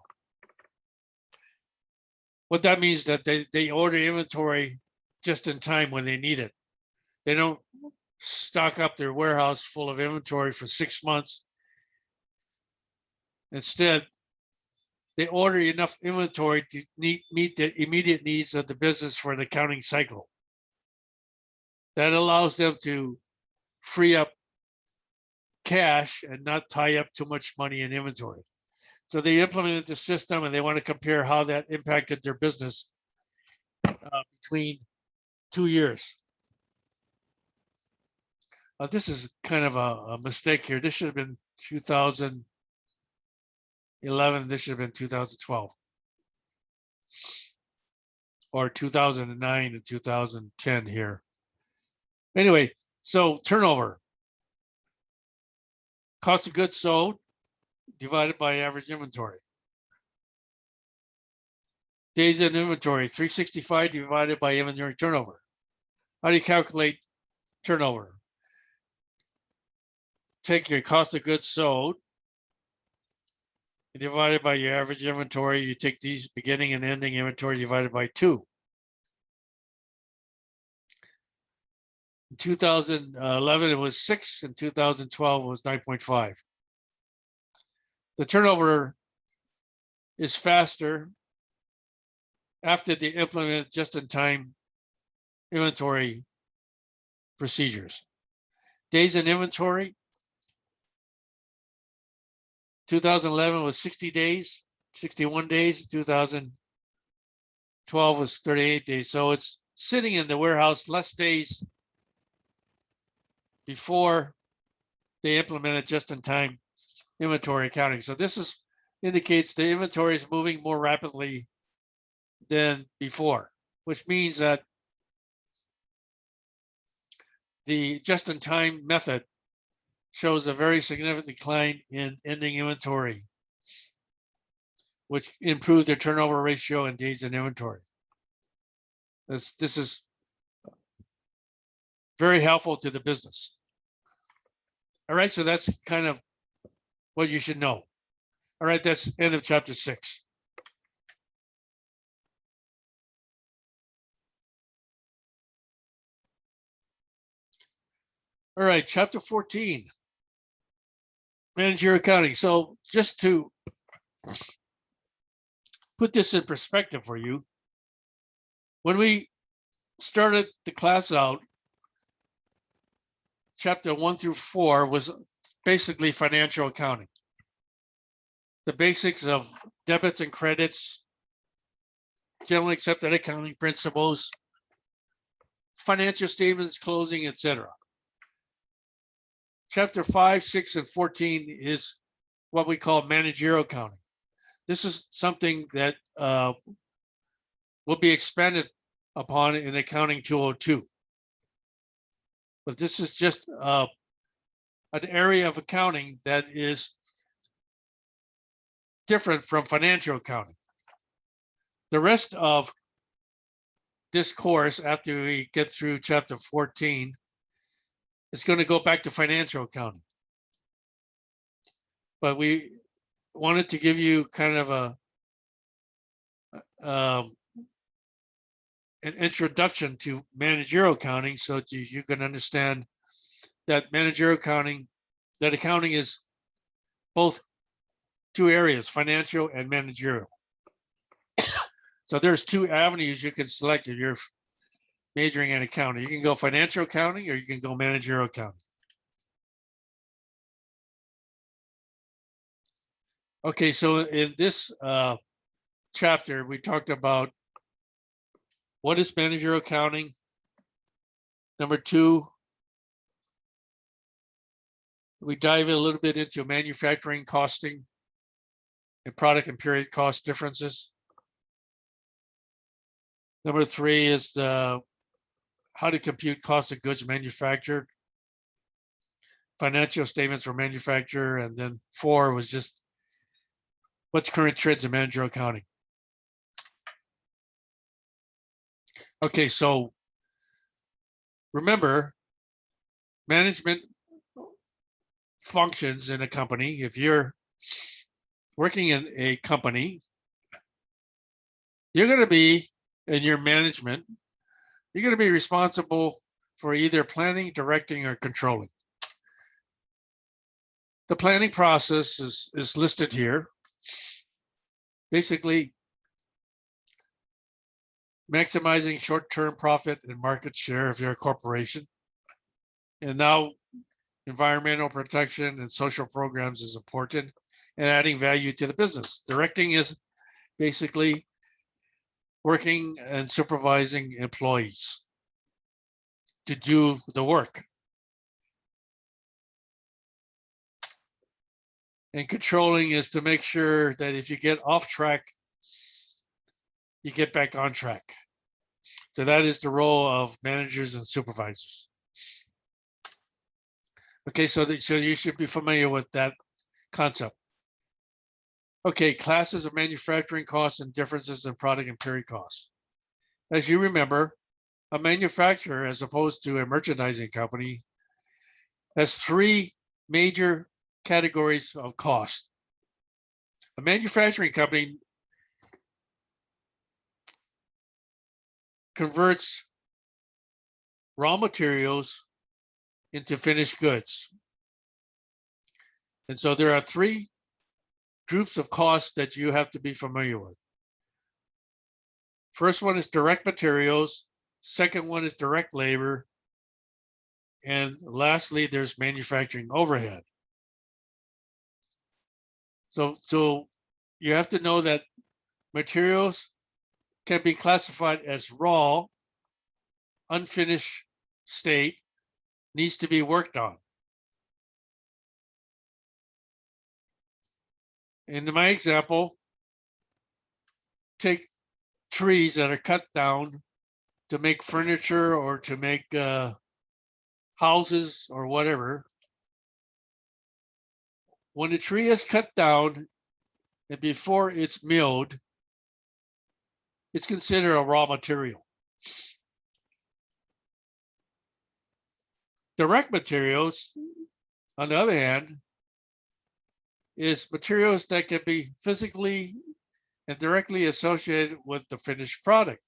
What that means is that they order inventory just in time when they need it. They don't stock up their warehouse full of inventory for 6 months. Instead, they order enough inventory to meet the immediate needs of the business for the accounting cycle. That allows them to free up cash and not tie up too much money in inventory. So they implemented the system and they want to compare how that impacted their business between 2 years. This is kind of a mistake here. This should have been 2011. This should have been 2012. Or 2009 and 2010 here. Anyway, so turnover. Cost of goods sold divided by average inventory. Days in inventory, 365 divided by inventory turnover. How do you calculate turnover? Take your cost of goods sold divided by your average inventory. You take these beginning and ending inventory divided by 2. In 2011, it was 6. In 2012, it was 9.5. The turnover is faster after they implement just-in-time inventory procedures. Days in inventory, 2011 was 60 days, 61 days. 2012 was 38 days. So it's sitting in the warehouse less days before they implemented just-in-time inventory accounting. So this indicates the inventory is moving more rapidly than before, which means that the just-in-time method shows a very significant decline in ending inventory, which improved their turnover ratio and days in inventory. This is very helpful to the business. All right, so that's kind of what you should know. All right, that's end of chapter 6. All right, chapter 14, manage your accounting. So just to put this in perspective for you, when we started the class out, chapter 1 through 4 was basically financial accounting. The basics of debits and credits, generally accepted accounting principles, financial statements, closing, etc. Chapter 5, 6, and 14 is what we call managerial accounting. This is something that will be expanded upon in Accounting 202. But this is just an area of accounting that is different from financial accounting. The rest of this course, after we get through chapter 14, is going to go back to financial accounting. But we wanted to give you kind of an introduction to managerial accounting so that you can understand that managerial accounting, that accounting is both two areas, financial and managerial. So there's two avenues you can select if you're majoring in accounting. You can go financial accounting or you can go managerial accounting. Okay, so in this chapter, we talked about what is managerial accounting. Number 2, we dive a little bit into manufacturing costing and product and period cost differences. Number 3 is how to compute cost of goods manufactured, financial statements for manufacturer, and then 4 was just what's current trends in managerial accounting. Okay, so remember, management functions in a company. If you're working in a company, you're going to be in your management, you're going to be responsible for either planning, directing, or controlling. The planning process is listed here. Basically, maximizing short-term profit and market share if you're a corporation. And now environmental protection and social programs is important and adding value to the business. Directing is basically working and supervising employees to do the work. And controlling is to make sure that if you get off track, you get back on track. So that is the role of managers and supervisors. Okay, so you should be familiar with that concept. Okay, classes of manufacturing costs and differences in product and period costs. As you remember, a manufacturer, as opposed to a merchandising company, has 3 major categories of cost. A manufacturing company converts raw materials into finished goods. And so there are 3 groups of costs that you have to be familiar with. First one is direct materials. Second one is direct labor. And lastly, there's manufacturing overhead. So you have to know that materials can be classified as raw, unfinished state, needs to be worked on. In my example, take trees that are cut down to make furniture or to make houses or whatever. When the tree is cut down and before it's milled, it's considered a raw material. Direct materials, on the other hand, is materials that can be physically and directly associated with the finished product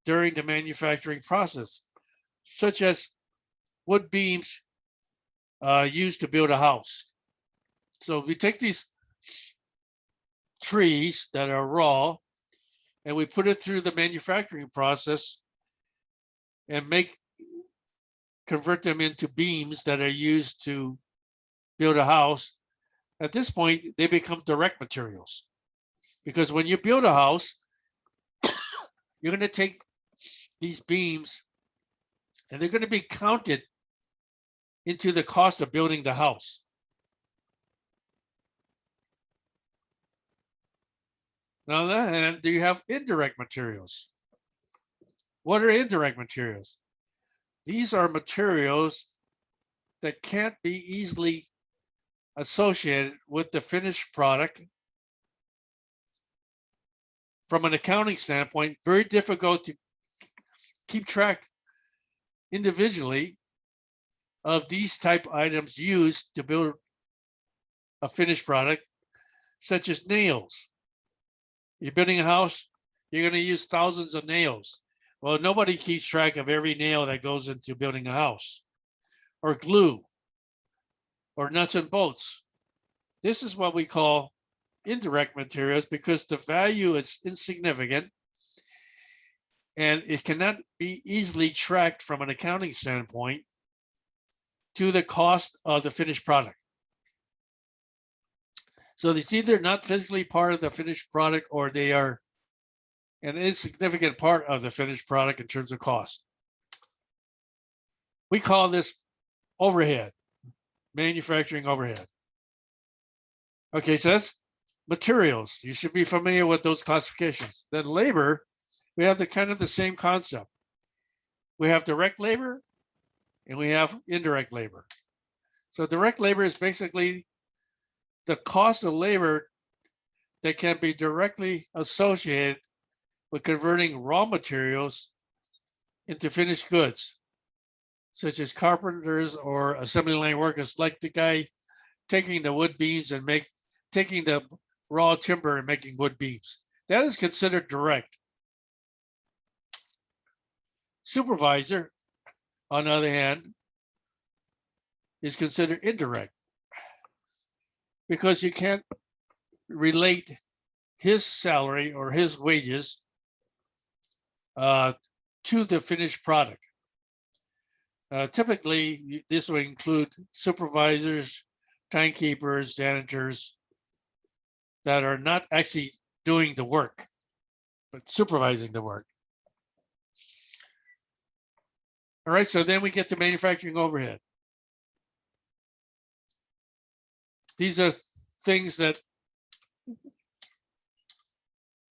during the manufacturing process, such as wood beams used to build a house. So we take these trees that are raw and we put it through the manufacturing process and convert them into beams that are used to build a house, at this point, they become direct materials. Because when you build a house, you're going to take these beams and they're going to be counted into the cost of building the house. Now, on the other hand, do you have indirect materials? What are indirect materials? These are materials that can't be easily associated with the finished product. From an accounting standpoint, very difficult to keep track individually of these type items used to build a finished product, such as nails. You're building a house, you're going to use thousands of nails. Well, nobody keeps track of every nail that goes into building a house, or glue, or nuts and bolts. This is what we call indirect materials because the value is insignificant and it cannot be easily tracked from an accounting standpoint to the cost of the finished product. So it's either not physically part of the finished product or they are an insignificant part of the finished product in terms of cost. We call this overhead, manufacturing overhead. Okay, so that's materials. You should be familiar with those classifications. Then labor, we have the kind of the same concept. We have direct labor and we have indirect labor. So direct labor is basically the cost of labor that can be directly associated with converting raw materials into finished goods, such as carpenters or assembly line workers, like the guy taking the wood beams and taking the raw timber and making wood beams. That is considered direct. Supervisor, on the other hand, is considered indirect because you can't relate his salary or his wages to the finished product. Typically, this would include supervisors, timekeepers, janitors that are not actually doing the work, but supervising the work. All right, so then we get to manufacturing overhead. These are things that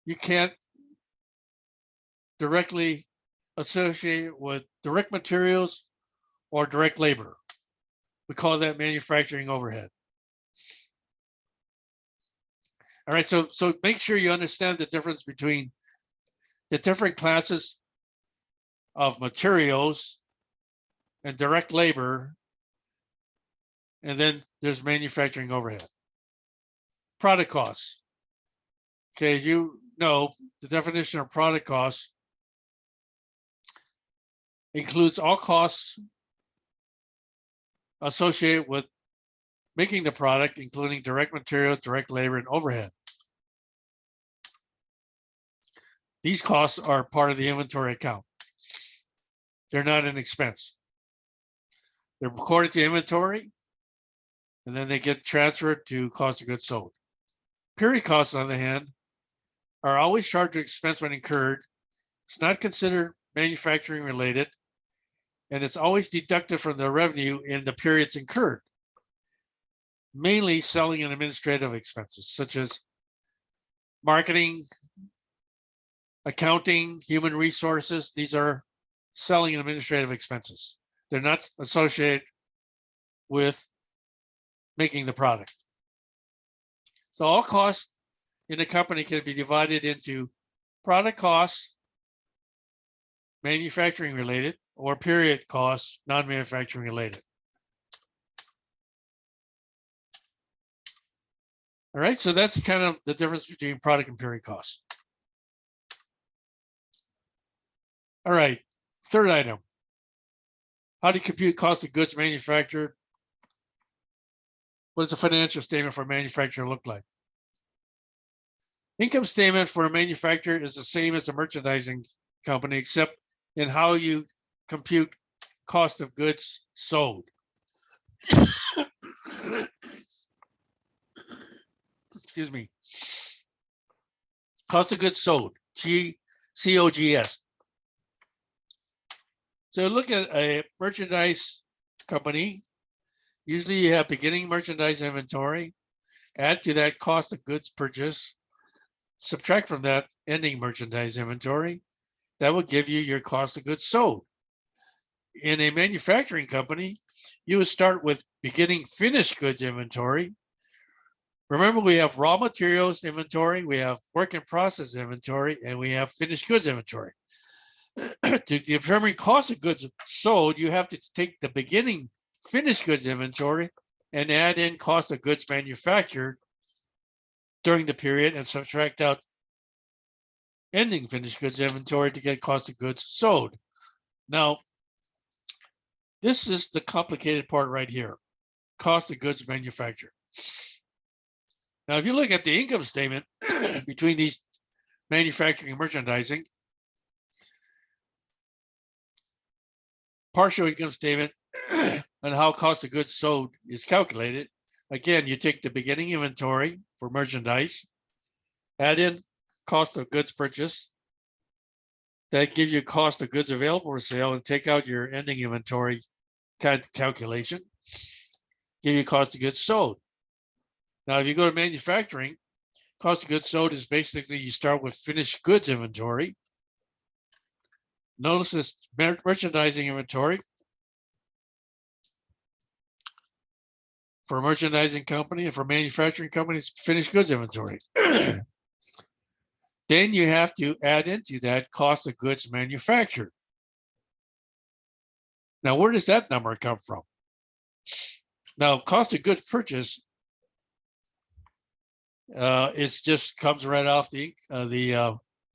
you can't directly associate with direct materials or direct labor. We call that manufacturing overhead. All right, so make sure you understand the difference between the different classes of materials and direct labor, and then there's manufacturing overhead. Product costs. Okay, as you know, the definition of product costs includes all costs associated with making the product, including direct materials, direct labor, and overhead. These costs are part of the inventory account. They're not an expense. They're recorded to inventory, and then they get transferred to cost of goods sold. Period costs, on the other hand, are always charged to expense when incurred. It's not considered manufacturing related, and it's always deducted from the revenue in the periods incurred. Mainly selling and administrative expenses, such as marketing, accounting, human resources. These are selling and administrative expenses. They're not associated with making the product. So all costs in a company can be divided into product costs, manufacturing related, or period costs, non-manufacturing related. All right, so that's kind of the difference between product and period costs. All right, third item. How do you compute cost of goods manufactured? What does a financial statement for a manufacturer look like? Income statement for a manufacturer is the same as a merchandising company, except in how you compute cost of goods sold. Excuse me. Cost of goods sold, COGS. So look at a merchandise company. Usually you have beginning merchandise inventory, add to that cost of goods purchased, subtract from that ending merchandise inventory. That will give you your cost of goods sold. In a manufacturing company, you would start with beginning finished goods inventory. Remember, we have raw materials inventory, we have work in process inventory, and we have finished goods inventory. To determine cost of goods sold, you have to take the beginning finished goods inventory and add in cost of goods manufactured during the period and subtract out ending finished goods inventory to get cost of goods sold. Now, this is the complicated part right here, cost of goods manufactured. Now, if you look at the income statement between these manufacturing and merchandising, partial income statement and how cost of goods sold is calculated. Again, you take the beginning inventory for merchandise, add in cost of goods purchased. That gives you cost of goods available for sale, and take out your ending inventory calculation, give you cost of goods sold. Now, if you go to manufacturing, cost of goods sold is basically you start with finished goods inventory. Notice this merchandising inventory. For a merchandising company and for manufacturing companies, finished goods inventory. Then you have to add into that cost of goods manufactured. Now, where does that number come from? Now, cost of goods purchased it just comes right off the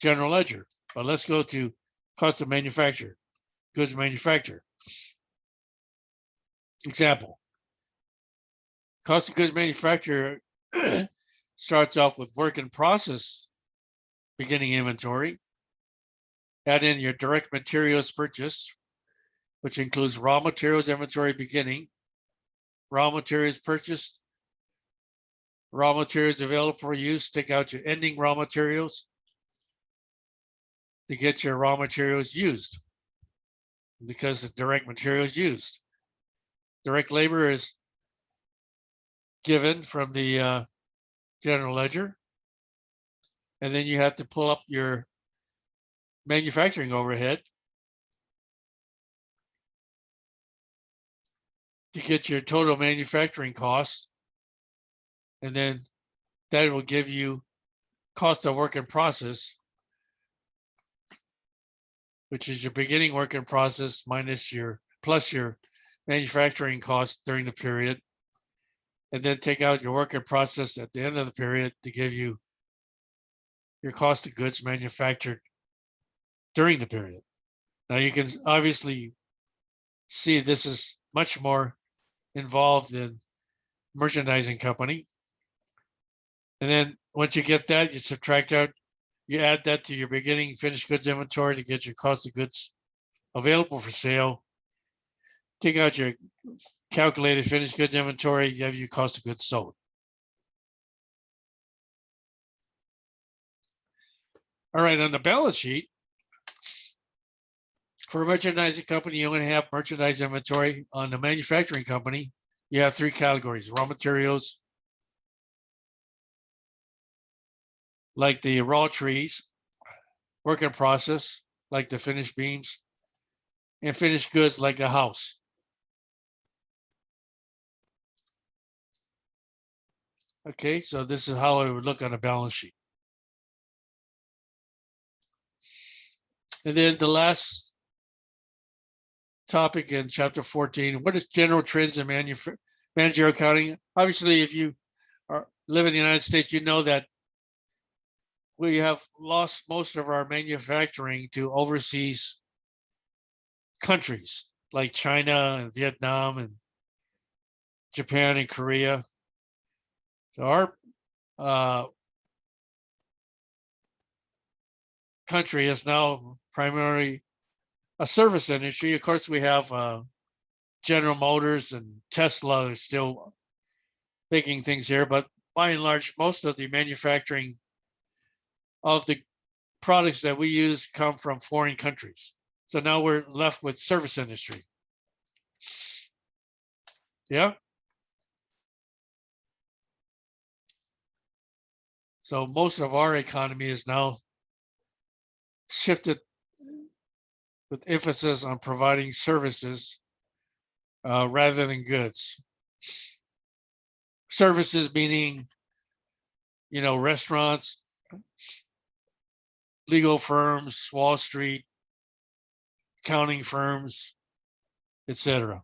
general ledger. But let's go to cost of manufacture, goods manufactured. Example, cost of goods manufactured starts off with work in process beginning inventory. Add in your direct materials purchase, which includes raw materials inventory beginning, raw materials purchased, raw materials available for use, take out your ending raw materials to get your raw materials used, because the direct materials used. Direct labor is given from the general ledger. And then you have to pull up your manufacturing overhead to get your total manufacturing costs. And then that will give you cost of work in process, which is your beginning work in process minus plus your manufacturing costs during the period. And then take out your work in process at the end of the period to give you your cost of goods manufactured during the period. Now you can obviously see this is much more involved in merchandising company. And then once you get that, you subtract out, you add that to your beginning finished goods inventory to get your cost of goods available for sale. Take out your calculated finished goods inventory, you have your cost of goods sold. All right, on the balance sheet, for a merchandising company, you only have merchandise inventory. On the manufacturing company, you have three categories: raw materials, like the raw trees, work in process, like the finished beams, and finished goods, like the house. Okay, so this is how it would look on a balance sheet. And then the last topic in chapter 14, what is general trends in managerial accounting? Obviously, if you live in the United States, you know that we have lost most of our manufacturing to overseas countries like China and Vietnam and Japan and Korea. So our country is now primarily a service industry. Of course, we have General Motors and Tesla are still making things here, but by and large, most of the manufacturing of the products that we use come from foreign countries. So now we're left with service industry. Yeah. So most of our economy is now shifted with emphasis on providing services rather than goods. Services meaning, restaurants, legal firms, Wall Street, accounting firms, etc.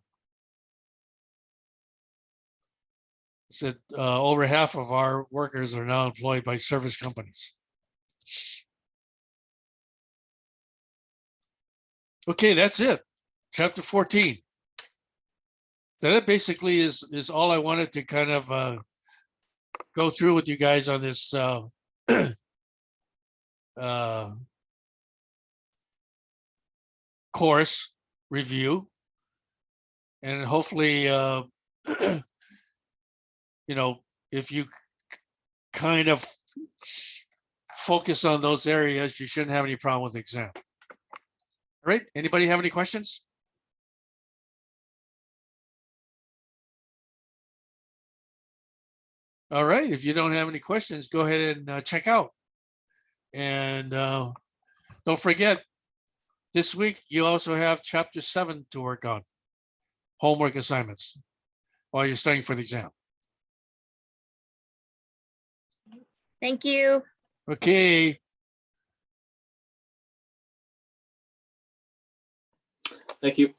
Said over half of our workers are now employed by service companies. Okay, that's it. Chapter 14. That basically is all I wanted to kind of go through with you guys on this course review, and hopefully if you kind of focus on those areas, you shouldn't have any problem with the exam. All right, anybody have any questions? All right, if you don't have any questions, go ahead and check out. And don't forget, this week you also have chapter 7 to work on, homework assignments, while you're studying for the exam. Thank you. Okay, Thank you.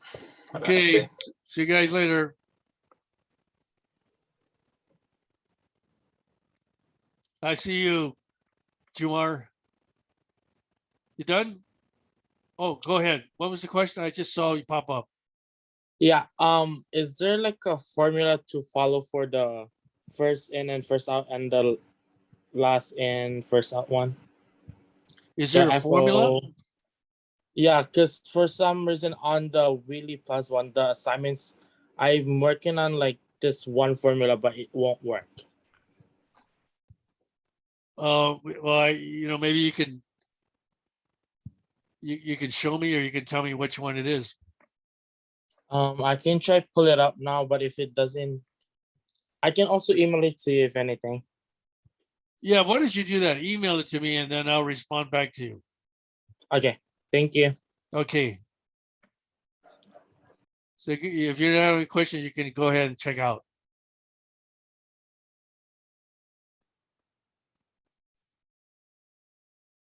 Have a nice okay. day. See you guys later. I see you, Jumar. You done? Oh, go ahead. What was the question? I just saw you pop up. Yeah, is there like a formula to follow for the first in and first out and the last in, first out one? Is The there a formula? FO. Yeah, because for some reason on the Wheelie Plus one, the assignments, I'm working on like this one formula, but it won't work. Well, maybe you can you can show me, or you can tell me which one it is. I can try pull it up now, but if it doesn't, I can also email it to you if anything. Yeah, why don't you do that? Email it to me, and then I'll respond back to you. Okay, thank you. Okay. So if you don't have any questions, you can go ahead and check out.